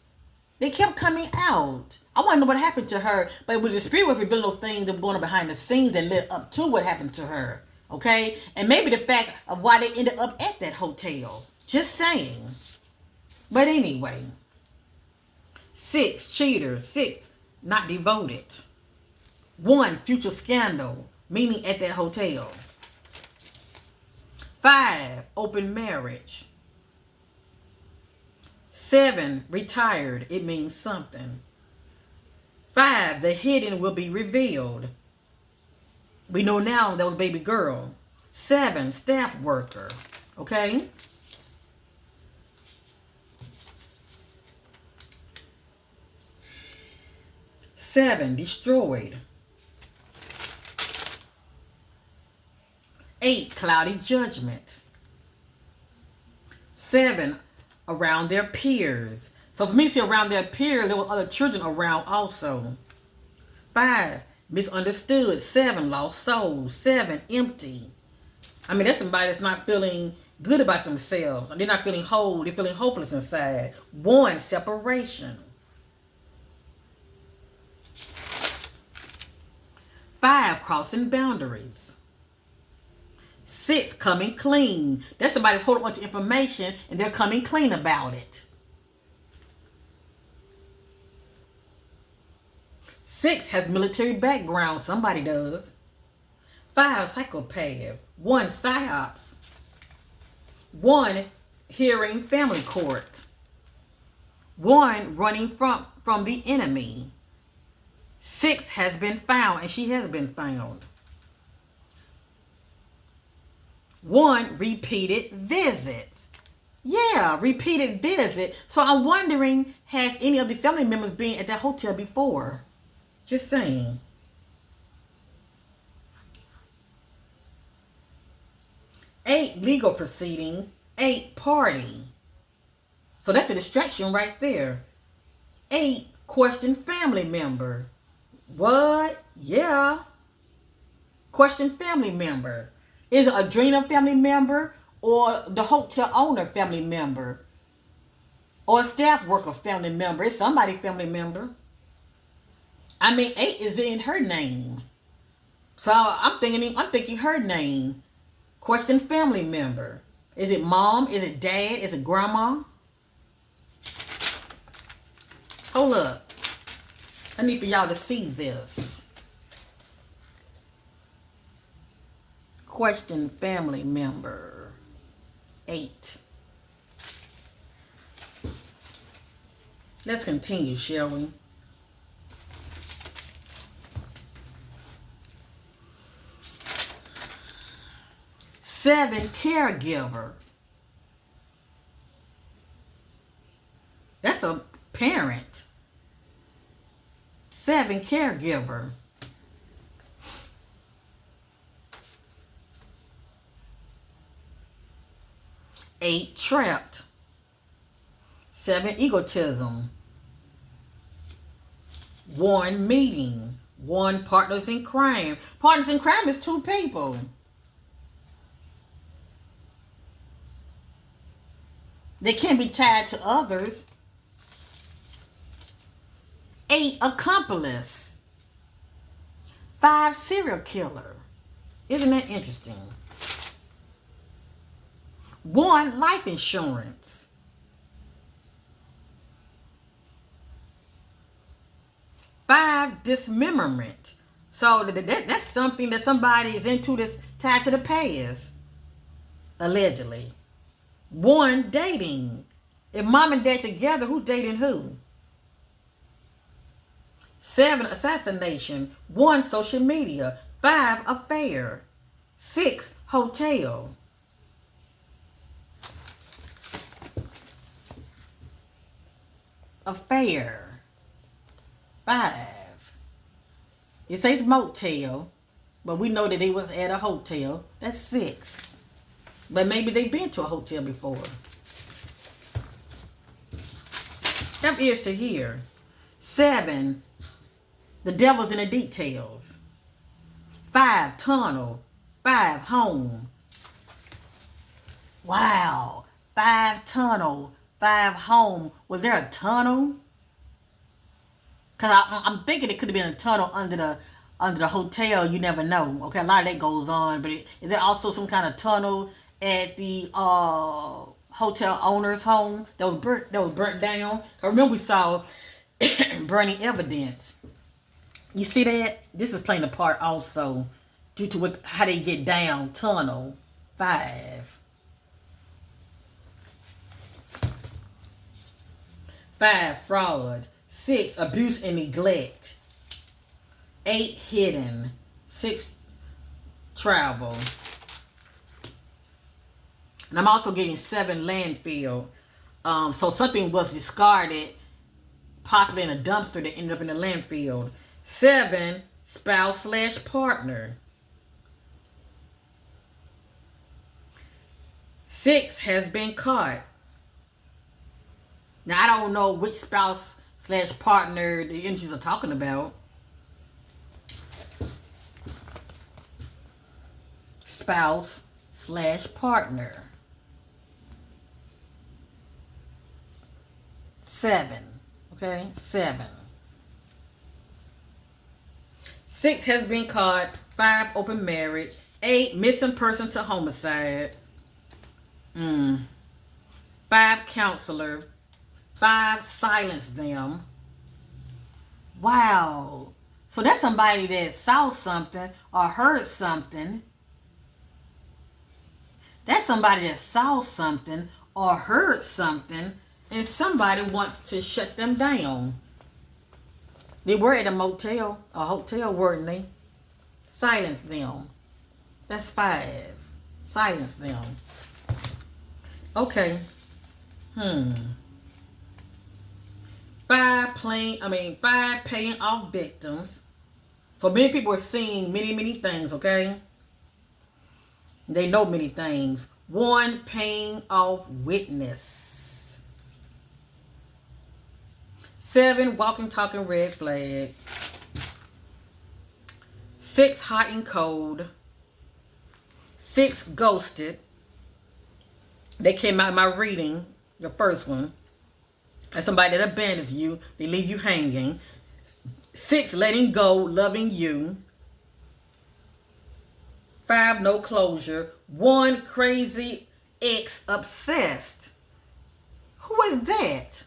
They kept coming out. I want to know what happened to her, but with the spirit was revealing those things that were going on behind the scenes that led up to what happened to her. Okay? And maybe the fact of why they ended up at that hotel. Just saying. But anyway. 6, cheater. 6, not devoted. 1, future scandal. Meaning at that hotel. 5, open marriage. 7, retired. It means something. 5, the hidden will be revealed. We know now that was baby girl. 7, staff worker. Okay? 7, destroyed. 8, cloudy judgment. 7, around their peers. So for me to see around their peers, there were other children around also. 5, misunderstood. 7, lost souls. 7, empty. I mean, that's somebody that's not feeling good about themselves. They're not feeling whole. They're feeling hopeless inside. 1, separation. 5, crossing boundaries. 6, coming clean. That's somebody holding on to information and they're coming clean about it. 6 has military background. Somebody does. 5, psychopath. 1, psyops. 1, hearing family court. 1, running from the enemy. 6 has been found, and she has been found. 1, repeated visits. Yeah, repeated visit. So I'm wondering, has any of the family members been at that hotel before? Just saying. 8, legal proceedings. 8, party. So that's a distraction right there. 8, question family member. What? Yeah. Question family member. Is it Adrinna family member or the hotel owner family member? Or a staff worker family member? It's somebody family member. I mean, 8 is in her name. So I'm thinking her name. Question family member. Is it mom? Is it dad? Is it grandma? Hold up. I need for y'all to see this. Question family member. 8. Let's continue, shall we? Seven, caregiver. That's a parent. 7, caregiver. 8, trapped. 7, egotism. 1, meeting. 1, partners in crime. Partners in crime is 2 people. They can be tied to others. 8, accomplice. 5, serial killer. Isn't that interesting? 1, life insurance. 5, dismemberment. So that's something that somebody is into that's tied to the past, allegedly. 1, dating. If mom and dad together, who's dating who? 7, assassination. 1, social media. 5, affair. 6, hotel. Affair. 5. It says motel, but we know that they was at a hotel. That's 6. But maybe they've been to a hotel before. Have ears to hear. 7, the devil's in the details. 5, tunnel. 5, home. Wow. 5, tunnel. 5, home. Was there a tunnel? Because I'm thinking it could have been a tunnel under the hotel. You never know. Okay, a lot of that goes on. But is there also some kind of tunnel at the hotel owner's home that was burnt down? I remember we saw burning evidence. You see that? This is playing a part also due to how they get down. Tunnel. 5. 5, fraud. 6, abuse and neglect. 8, hidden. 6, travel. And I'm also getting 7, landfill. So something was discarded, possibly in a dumpster that ended up in the landfill. 7, spouse/partner. 6, has been caught. Now, I don't know which spouse/partner the energies are talking about. Spouse/partner. 7. Okay? 7. 6, has been caught. 5, open marriage. 8, missing person to homicide. 5, counselor. 5, silence them. Wow. So that's somebody that saw something or heard something. That's somebody that saw something or heard something, and somebody wants to shut them down. They were at a motel, a hotel, weren't they? Silence them. That's 5. Silence them. Okay. 5, paying off victims. So many people are seeing many things, okay? They know many things. 1, paying off witness. 7, walking, talking, red flag. 6, hot and cold. 6, ghosted. They came out in my reading, the first one. That's somebody that abandons you. They leave you hanging. 6, letting go, loving you. 5, no closure. 1, crazy ex obsessed. Who is that?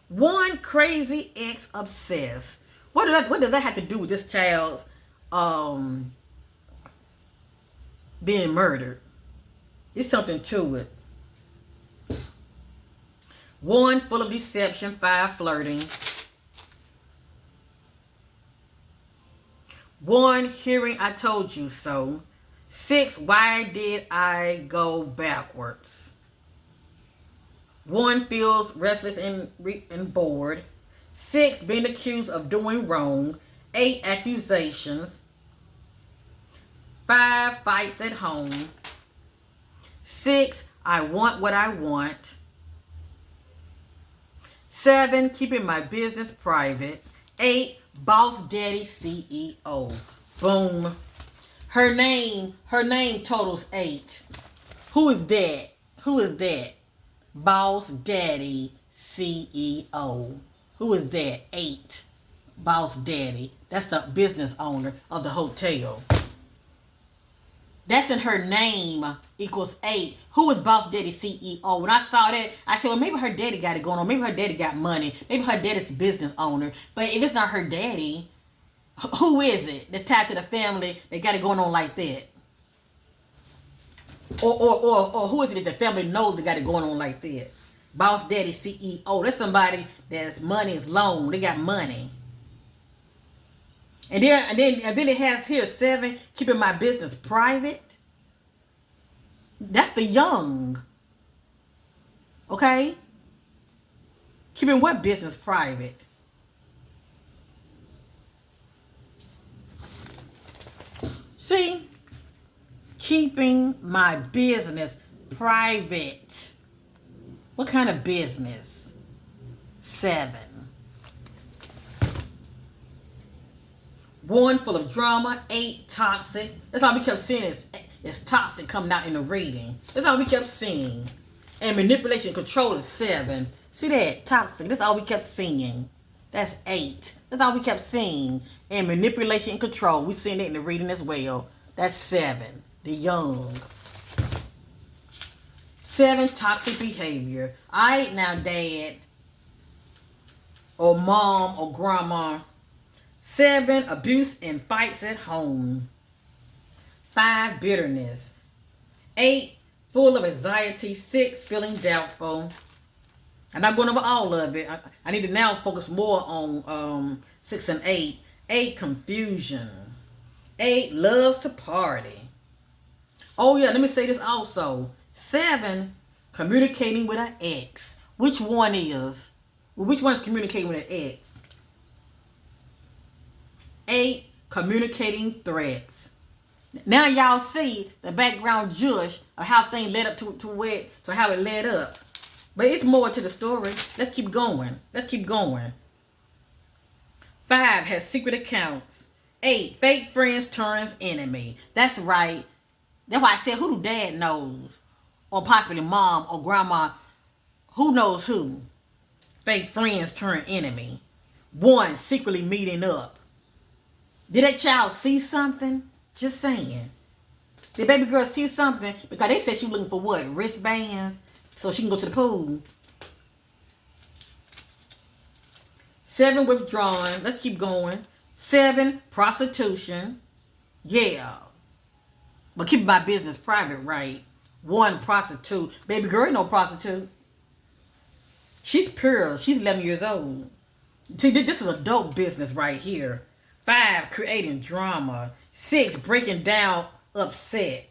1, crazy ex obsessed. What does that have to do with this child's being murdered? It's something to it. 1, full of deception. 5, flirting. 1, hearing I told you so. 6, why did I go backwards? 1, feels restless and bored. 6, being accused of doing wrong. 8, accusations. 5, fights at home. 6, I want what I want. 7, keeping my business private. 8, boss daddy CEO. Boom. Her name totals 8. Who is that? Who is that? Boss Daddy CEO. Who is that? 8. Boss Daddy. That's the business owner of the hotel. That's in her name equals 8. Who is Boss Daddy CEO? When I saw that, I said, well, maybe her daddy got it going on. Maybe her daddy got money. Maybe her daddy's a business owner. But if it's not her daddy, who is it that's tied to the family that got it going on like that? Or who is it that the family knows that got it going on like that? Boss Daddy CEO. That's somebody that's money is loan. They got money. And then it has here 7, keeping my business private. That's the Young. Okay? Keeping what business private? See? Keeping my business private. What kind of business? 7. 1, full of drama. 8, toxic. That's all we kept seeing is toxic coming out in the reading. That's all we kept seeing. And manipulation and control is 7. See that? Toxic. That's all we kept seeing. That's 8. That's all we kept seeing. And manipulation and control. We seen it in the reading as well. That's 7. The Young. 7, toxic behavior. Alright now, Dad. Or Mom or Grandma. 7, abuse and fights at home. 5, bitterness. 8, full of anxiety. 6, feeling doubtful. I'm not going over all of it. I need to now focus more on 6 and 8. 8, confusion. 8, loves to party. Oh yeah, let me say this also. 7, communicating with an ex. Which one is? Which one is communicating with an ex? 8, communicating threats. Now y'all see the background jush of how things led up to how it led up. But it's more to the story. Let's keep going. Let's keep going. 5, has secret accounts. 8, fake friends turns enemy. That's right. That's why I said, who do Dad knows? Or possibly Mom or Grandma. Who knows who? Fake friends turn enemy. 1, secretly meeting up. Did that child see something? Just saying. Did baby girl see something? Because they said she was looking for what? Wristbands? So she can go to the pool. 7, withdrawn. Let's keep going. 7, prostitution. Yeah. But keep my business private, right? 1, prostitute. Baby girl ain't no prostitute. She's pure. She's 11 years old. See, this is adult business right here. 5, creating drama. 6, breaking down, upset.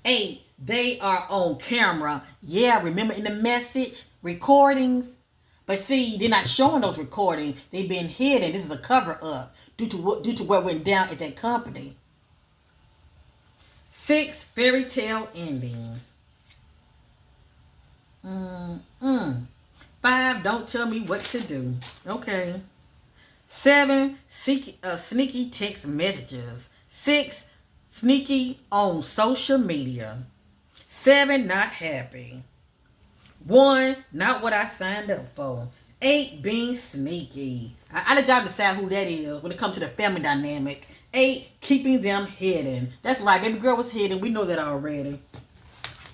8, they are on camera. Yeah, remember in the message, recordings? But see, they're not showing those recordings. They've been hidden. This is a cover-up due to what went down at that company. 6, fairy tale endings. 5, don't tell me what to do. Okay. 7, sneaky text messages. 6, sneaky on social media. 7, not happy. 1, not what I signed up for. 8, being sneaky. I let y'all decide who that is when it comes to the family dynamic. 8, keeping them hidden. That's right, baby girl was hidden. We know that already.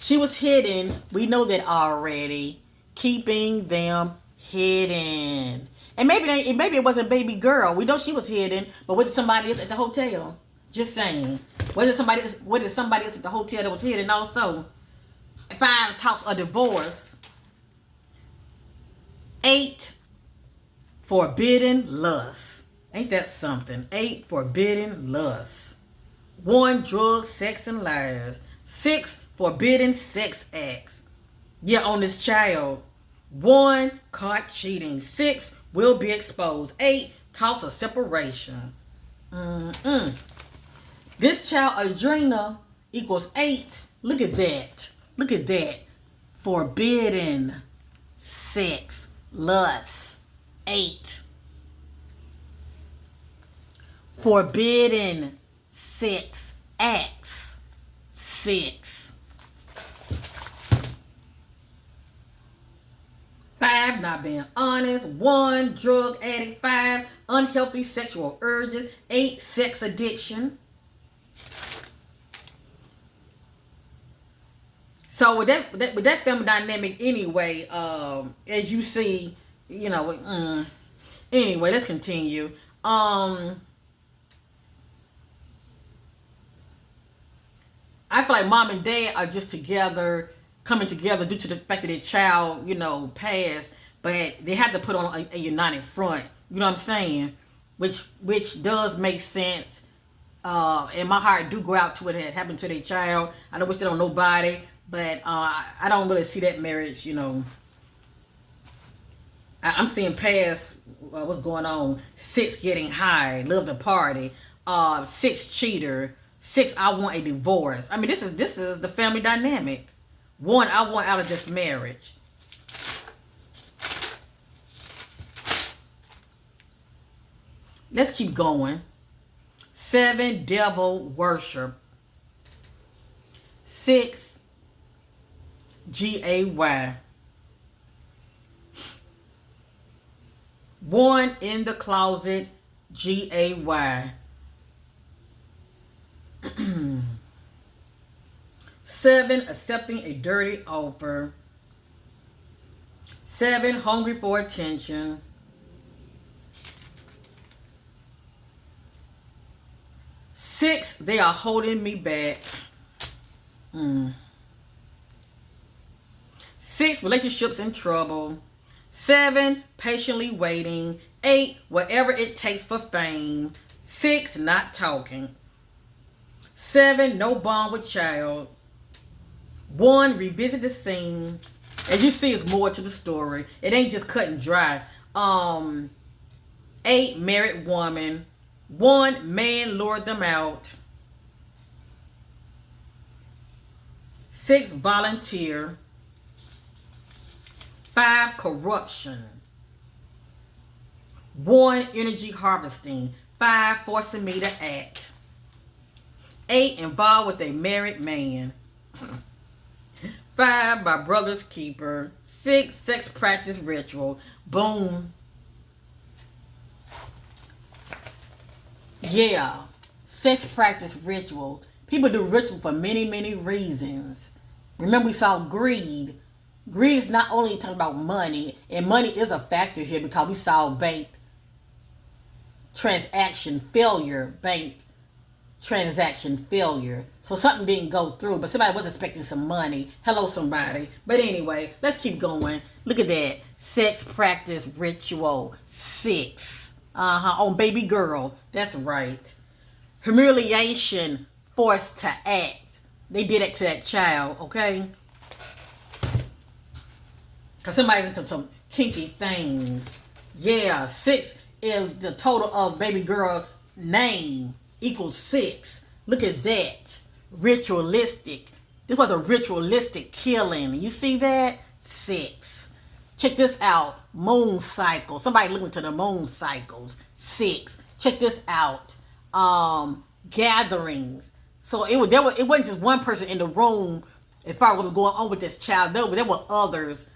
She was hidden. We know that already. Keeping them hidden. And maybe it wasn't baby girl. We know she was hidden, but was it somebody else at the hotel? Just saying. Was it somebody else at the hotel that was hidden also? 5, talks of divorce. 8, forbidden lust. Ain't that something? 8, forbidden lust. 1, drugs, sex, and lies. 6, forbidden sex acts. Yeah, on this child. 1, caught cheating. 6, will be exposed. 8, talks of separation. This child, Adrinna, equals 8. Look at that. Look at that. Forbidden sex, lust. 8. Forbidden sex acts. 6. not being honest. 1, drug addict. 5, unhealthy sexual urges. 8, sex addiction. So with that family dynamic anyway, as you see, you know, anyway, let's continue. I feel like mom and dad are just together, coming together due to the fact that their child, you know, passed, but they have to put on a united front. You know what I'm saying? Which does make sense. And my heart do go out to what had happened to their child. I don't wish that on nobody, but I don't really see that marriage, you know. I'm seeing past what's going on. 6, getting high, love to party. 6, cheater. 6, I want a divorce. I mean, this is the family dynamic. 1, I want out of this marriage. Let's keep going. 7, devil worship. 6, GAY. 1, in the closet, GAY. 7, accepting a dirty offer. 7, hungry for attention. 6, they are holding me back. 6, relationships in trouble. 7, patiently waiting. 8, whatever it takes for fame. 6, not talking. 7, no bond with child. 1, revisit the scene. As you see, it's more to the story. It ain't just cut and dry. 8, married woman. 1, man lured them out. 6, volunteer. 5, corruption. 1, energy harvesting. 5, forcing me to act. 8, involved with a married man. 5, my brother's keeper. 6, sex practice ritual. Boom. Yeah, sex practice ritual. People do ritual for many, many reasons. Remember, we saw greed. Greed is not only talking about money, and money is a factor here because we saw bank transaction failure, bank transaction failure. So something didn't go through, but somebody was expecting some money. Hello, somebody. But anyway, let's keep going. Look at that. Sex practice ritual. 6. On baby girl. That's right. Humiliation, forced to act. They did it to that child, okay? Because somebody's into some kinky things. Yeah, 6 is the total of baby girl name equals 6. Look at that. Ritualistic. This was a ritualistic killing. You see that? 6. Check this out. Moon cycle. Somebody looking to the moon cycles. 6. Check this out. Gatherings. So it wasn't just one person in the room as far as what was going on with this child. There were others.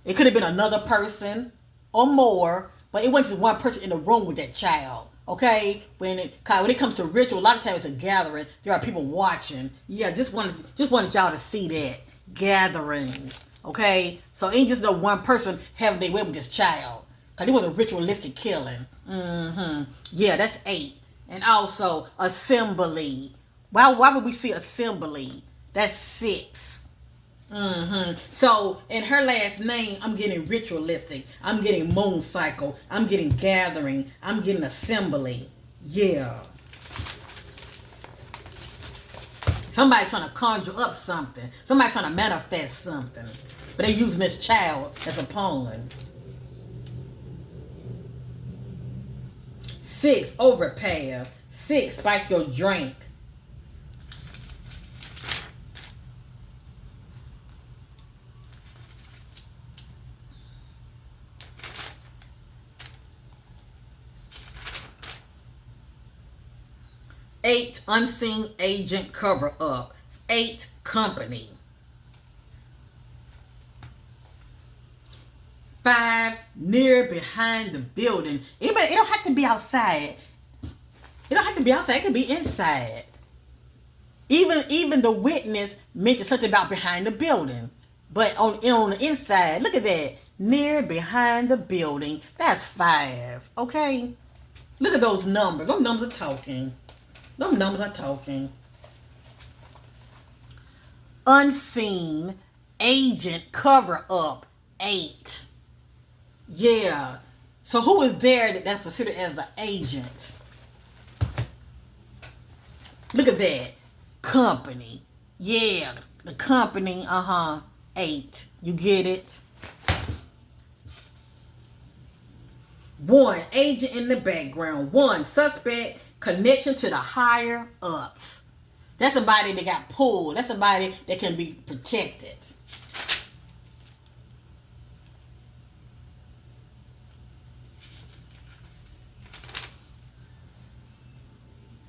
It could have been another person or more, but it wasn't just one person in the room with that child. Okay? When it comes to ritual, a lot of times it's a gathering. There are people watching. Yeah, just wanted y'all to see that. Gatherings. Okay? So it ain't just no one person having their way with this child. Because it was a ritualistic killing. Yeah, that's 8. And also, assembly. Why would we see assembly? That's 6. So, in her last name, I'm getting ritualistic. I'm getting moon cycle. I'm getting gathering. I'm getting assembly. Yeah. Somebody trying to conjure up something. Somebody trying to manifest something. But they're using this child as a pawn. 6, overpair. 6, spike your drink. 8, unseen agent cover up. 8, company. 5, near, behind the building. It don't have to be outside. It don't have to be outside. It can be inside. Even the witness mentioned something about behind the building. But on the inside, look at that. Near, behind the building. That's 5. Okay? Look at those numbers. Those numbers are talking. Those numbers are talking. Unseen agent cover up 8. Yeah. So who is there that's considered as the agent? Look at that. Company. Yeah. The company. 8. You get it? 1. Agent in the background. 1. Suspect connection to the higher ups. That's somebody that got pulled. That's somebody that can be protected.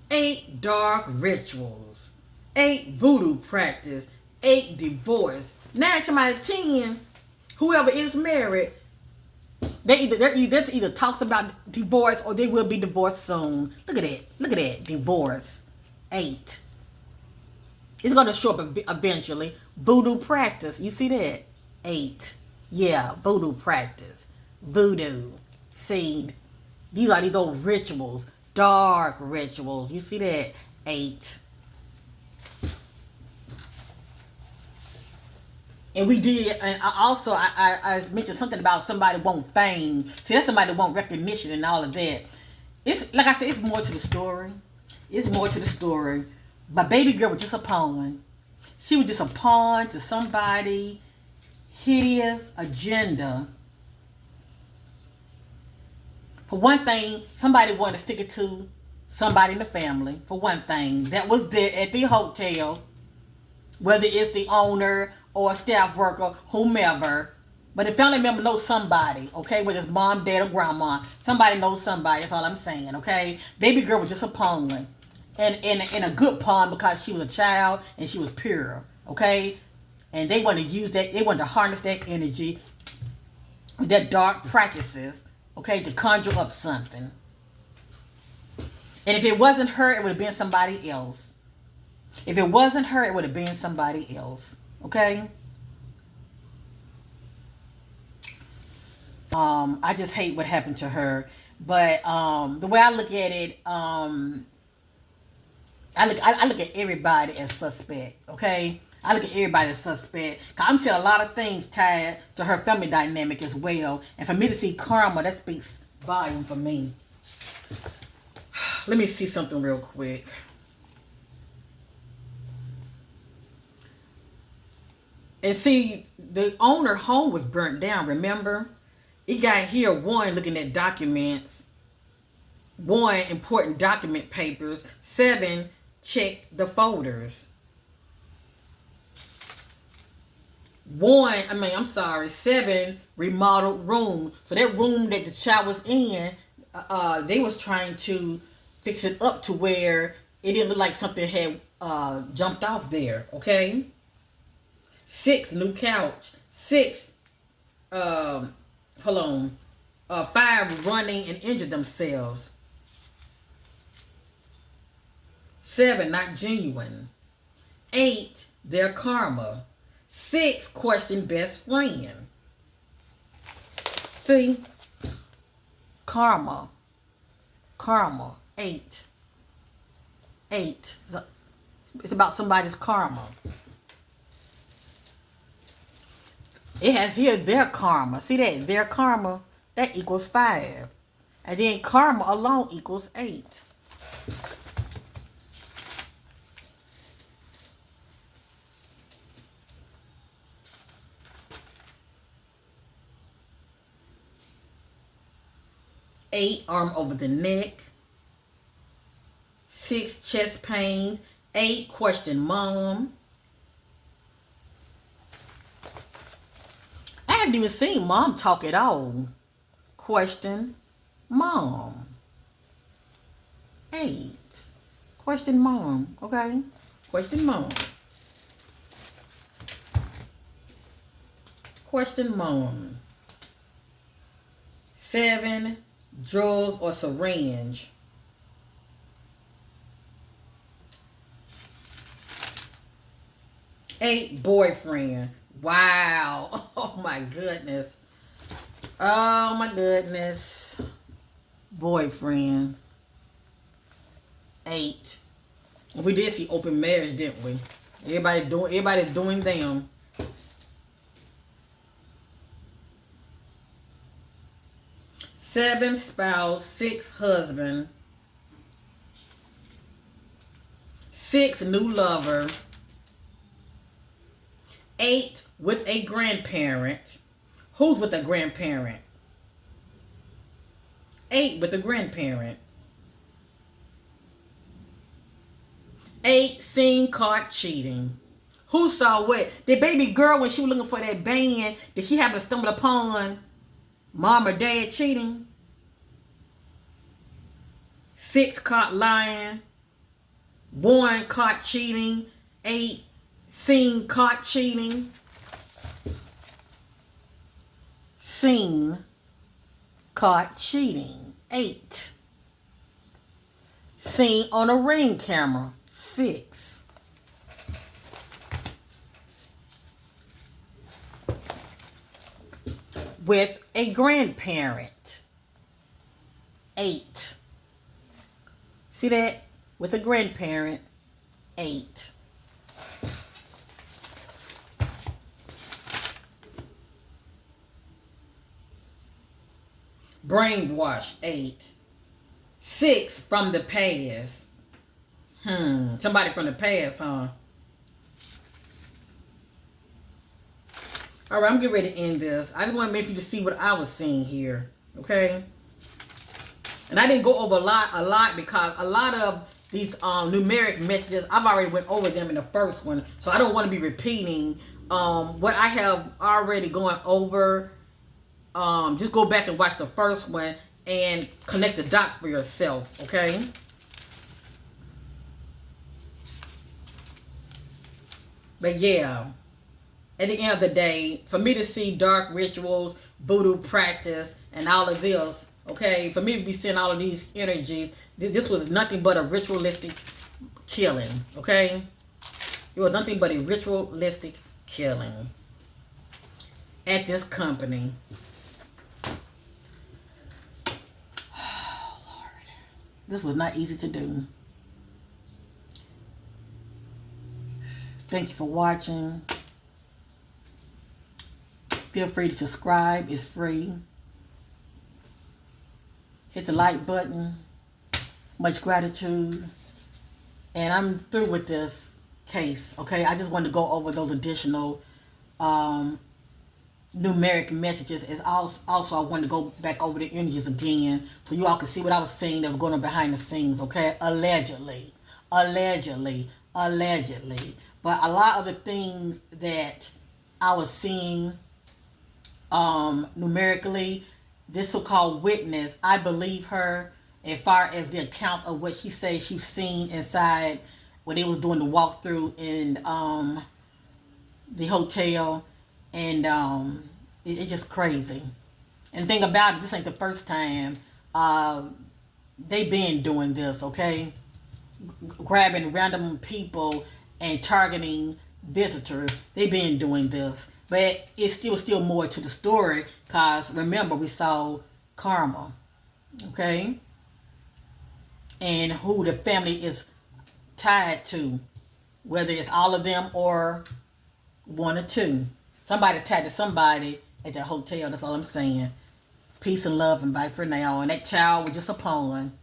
8. Dark rituals. 8. Voodoo practice. 8. Divorce. 9 to 10. Whoever is married, they either talks about divorce or they will be divorced soon. Look at that. Look at that. Divorce. 8. It's going to show up eventually. Voodoo practice. You see that? 8. Yeah, voodoo practice. Voodoo. See, these are these old rituals. Dark rituals. You see that? 8. And we did, and I mentioned something about somebody want fame. See, that's somebody that want recognition and all of that. It's, like I said, it's more to the story. It's more to the story. But baby girl was just a pawn. She was just a pawn to somebody hideous agenda. For one thing, somebody wanted to stick it to somebody in the family. For one thing, that was there at the hotel. Whether it's the owner or a staff worker, whomever. But the family member knows somebody, okay? Whether it's mom, dad, or grandma. Somebody knows somebody. That's all I'm saying, okay? Baby girl was just a pawn. And a good pawn because she was a child and she was pure, okay? And they wanted to use that, they wanted to harness that energy, their dark practices, okay, to conjure up something. And if it wasn't her, it would have been somebody else. If it wasn't her, it would have been somebody else. Okay? I just hate what happened to her. But the way I look at it, I look at everybody as suspect. Okay? I look at everybody as suspect. Cause I'm seeing a lot of things tied to her family dynamic as well. And for me to see karma, that speaks volume for me. Let me see something real quick. And see, the owner home was burnt down, remember? It got here, 1, looking at documents. 1, important document papers. 7, check the folders. 7, remodeled room. So that room that the child was in, they was trying to fix it up to where it didn't look like something had jumped off there, okay? 6, new couch. 6, 5 running and injured themselves. 7, not genuine. 8, their karma. 6, question best friend. See? Karma. 8. It's about somebody's karma. It has here their karma. See that? Their karma, that equals 5. And then karma alone equals 8. Eight, arm over the neck. 6, chest pains. 8, question mom. I haven't even seen mom talk at all. Question mom. 8. Question mom. Okay. Question mom. Question mom. 7, drugs or syringe. 8, boyfriend. Wow. Oh my goodness. Oh my goodness. Boyfriend. 8. We did see open marriage, didn't we? Everybody's doing them. 7, spouse. 6, husband. 6, new lover. 8, with a grandparent. Who's with a grandparent? 8, with a grandparent. 8, seen caught cheating. Who saw what? The baby girl, when she was looking for that band, did she happen to stumble upon mom or dad cheating? 6, caught lying. 1, caught cheating. 8, seen caught cheating. Seen caught cheating. 8. Seen on a ring camera. 6. With a grandparent. 8. See that? With a grandparent. 8. Brainwash. 8. 6, from the past. Somebody from the past, huh? All right, I'm getting ready to end this. I just want to make you to see what I was seeing here, okay? And I didn't go over a lot because a lot of these numeric messages, I've already went over them in the first one, so I don't want to be repeating what I have already gone over. Just go back and watch the first one and connect the dots for yourself, okay? But yeah, at the end of the day, for me to see dark rituals, voodoo practice, and all of this, okay, for me to be seeing all of these energies, this was nothing but a ritualistic killing, okay? It was nothing but a ritualistic killing at this company. Oh, Lord. This was not easy to do. Thank you for watching. Feel free to subscribe. It's free. Hit the like button. Much gratitude. And I'm through with this case, okay? I just wanted to go over those additional numeric messages. As also I wanted to go back over the energies again so you all can see what I was saying that was going on behind the scenes, okay? Allegedly. But a lot of the things that I was seeing numerically, this so-called witness, I believe her as far as the accounts of what she says she's seen inside when they was doing the walkthrough in the hotel. And it's just crazy. And the thing about it, this ain't the first time. They been doing this, okay? Grabbing random people and targeting visitors. They been doing this. But it's still more to the story, because remember, we saw karma, okay? And who the family is tied to, whether it's all of them or 1 or 2. Somebody tied to somebody at the hotel. That's all I'm saying. Peace and love, and bye for now. And that child was just a pawn.